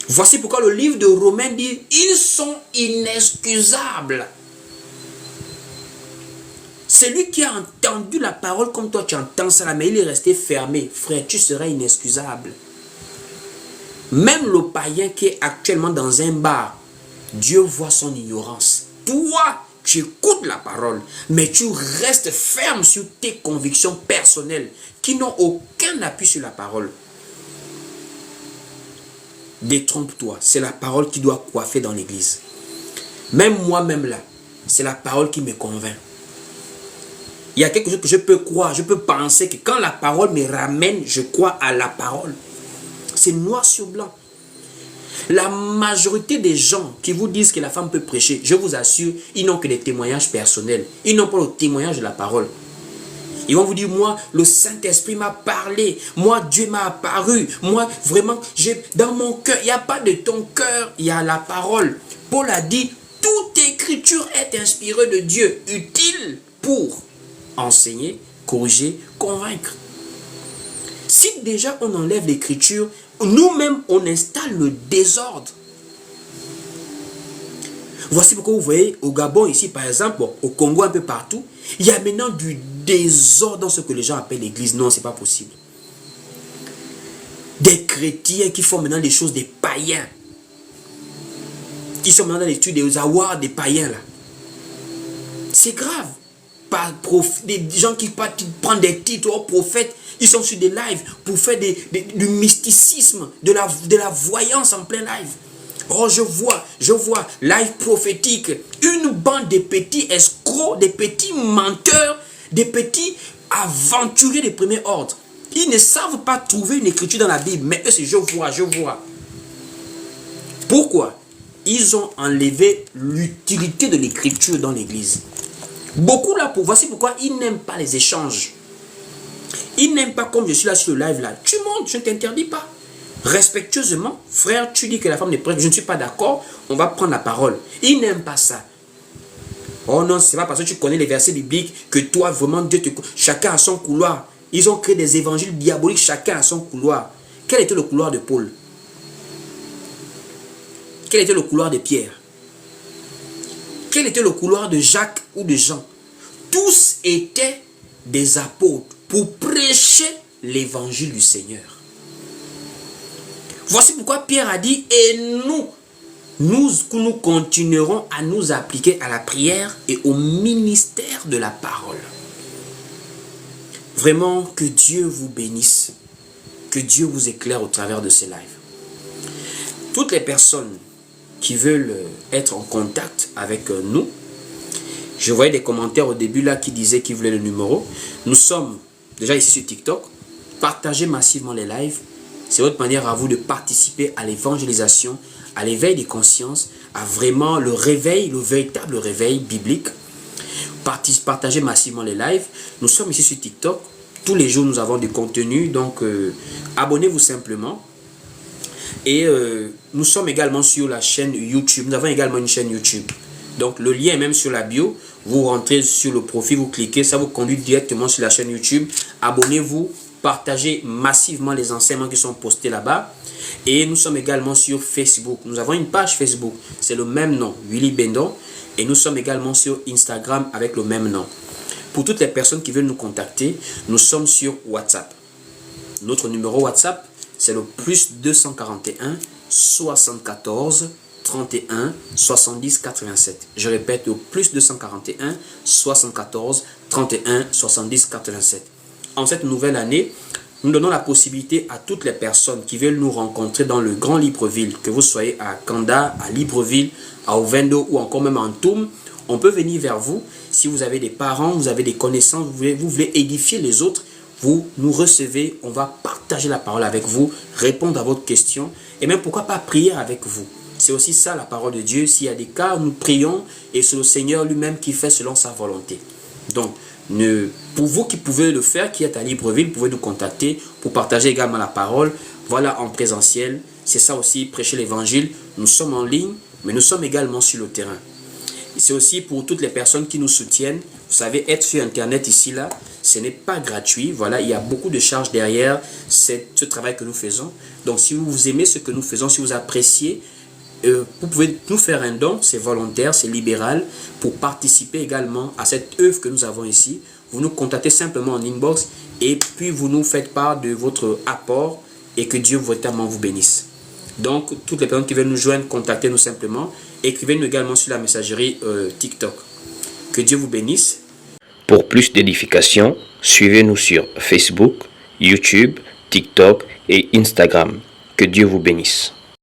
Voici pourquoi le livre de Romains dit, ils sont inexcusables. Celui qui a entendu la parole comme toi tu entends ça, mais il est resté fermé, frère, tu seras inexcusable. Même le païen qui est actuellement dans un bar, Dieu voit son ignorance. Toi, tu écoutes la parole, mais tu restes ferme sur tes convictions personnelles qui n'ont aucun appui sur la parole. Détrompe-toi, c'est la parole qui doit coiffer dans l'église. Même moi-même là, c'est la parole qui me convainc. Il y a quelque chose que je peux croire, je peux penser que quand la parole me ramène, je crois à la parole. C'est noir sur blanc. La majorité des gens qui vous disent que la femme peut prêcher, je vous assure, ils n'ont que des témoignages personnels. Ils n'ont pas le témoignage de la parole. Ils vont vous dire, moi, le Saint-Esprit m'a parlé. Moi, Dieu m'a apparu. Moi, vraiment, dans mon cœur, il n'y a pas de ton cœur, il y a la parole. Paul a dit, toute écriture est inspirée de Dieu, utile pour enseigner, corriger, convaincre. Si déjà on enlève l'écriture, nous-mêmes, on installe le désordre. Voici pourquoi vous voyez au Gabon, ici par exemple, au Congo, un peu partout, il y a maintenant du désordre dans ce que les gens appellent l'église. Non, ce n'est pas possible. Des chrétiens qui font maintenant des choses des païens. Qui sont maintenant dans l'étude des avoirs des païens là. C'est grave. Des gens qui prennent des titres aux prophètes, ils sont sur des lives pour faire du mysticisme, de la voyance en plein live. Oh, je vois, live prophétique, une bande de petits escrocs, des petits menteurs, des petits aventuriers de premier ordre. Ils ne savent pas trouver une écriture dans la Bible, mais eux c'est je vois. Pourquoi? Ils ont enlevé l'utilité de l'écriture dans l'église. Beaucoup là, voici pourquoi ils n'aiment pas les échanges. Ils n'aiment pas comme je suis là sur le live là. Tu montes, je ne t'interdis pas. Respectueusement, frère, tu dis que la femme n'est prête, je ne suis pas d'accord, on va prendre la parole. Ils n'aiment pas ça. Oh non, c'est pas parce que tu connais les versets bibliques que toi, vraiment, Dieu te... Chacun a son couloir. Ils ont créé des évangiles diaboliques, chacun a son couloir. Quel était le couloir de Paul? Quel était le couloir de Pierre? Quel était le couloir de Jacques ou de Jean? Tous étaient des apôtres pour prêcher l'évangile du Seigneur. Voici pourquoi Pierre a dit, et nous continuerons à nous appliquer à la prière et au ministère de la parole. Vraiment, que Dieu vous bénisse, que Dieu vous éclaire au travers de ces lives. Toutes les personnes qui veulent être en contact avec nous, je voyais des commentaires au début là qui disaient qu'ils voulaient le numéro. Nous sommes déjà ici sur TikTok. Partagez massivement les lives. C'est votre manière à vous de participer à l'évangélisation, à l'éveil des consciences, à vraiment le réveil, le véritable réveil biblique. Partagez massivement les lives. Nous sommes ici sur TikTok. Tous les jours, nous avons du contenu. Donc, abonnez-vous simplement. Et nous sommes également sur la chaîne YouTube. Nous avons également une chaîne YouTube. Donc, le lien est même sur la bio. Vous rentrez sur le profil, vous cliquez. Ça vous conduit directement sur la chaîne YouTube. Abonnez-vous. partagez massivement les enseignements qui sont postés là-bas. Et nous sommes également sur Facebook. Nous avons une page Facebook, c'est le même nom, Willy Bendon. Et nous sommes également sur Instagram avec le même nom. Pour toutes les personnes qui veulent nous contacter, nous sommes sur WhatsApp. Notre numéro WhatsApp, c'est le +241 74 31 70 87. Je répète, le +241 74 31 70 87. En cette nouvelle année, nous donnons la possibilité à toutes les personnes qui veulent nous rencontrer dans le Grand Libreville, que vous soyez à Kanda, à Libreville, à Ovendo ou encore même en Toum, on peut venir vers vous. Si vous avez des parents, vous avez des connaissances, vous voulez édifier les autres, vous nous recevez, on va partager la parole avec vous, répondre à votre question et même pourquoi pas prier avec vous. C'est aussi ça la parole de Dieu. S'il y a des cas, nous prions et c'est le Seigneur lui-même qui fait selon sa volonté. Donc, pour vous qui pouvez le faire, qui êtes à Libreville, vous pouvez nous contacter pour partager également la parole. Voilà, en présentiel. C'est ça aussi, prêcher l'évangile. Nous sommes en ligne, mais nous sommes également sur le terrain. C'est aussi pour toutes les personnes qui nous soutiennent. Vous savez, être sur Internet ici, là, ce n'est pas gratuit. Voilà, il y a beaucoup de charges derrière ce travail que nous faisons. Donc, si vous aimez ce que nous faisons, si vous appréciez, vous pouvez nous faire un don, c'est volontaire, c'est libéral, pour participer également à cette œuvre que nous avons ici. Vous nous contactez simplement en inbox et puis vous nous faites part de votre apport et que Dieu véritablement vous bénisse. Donc, toutes les personnes qui veulent nous joindre, contactez-nous simplement. Écrivez-nous également sur la messagerie TikTok. Que Dieu vous bénisse. Pour plus d'édification, suivez-nous sur Facebook, YouTube, TikTok et Instagram. Que Dieu vous bénisse.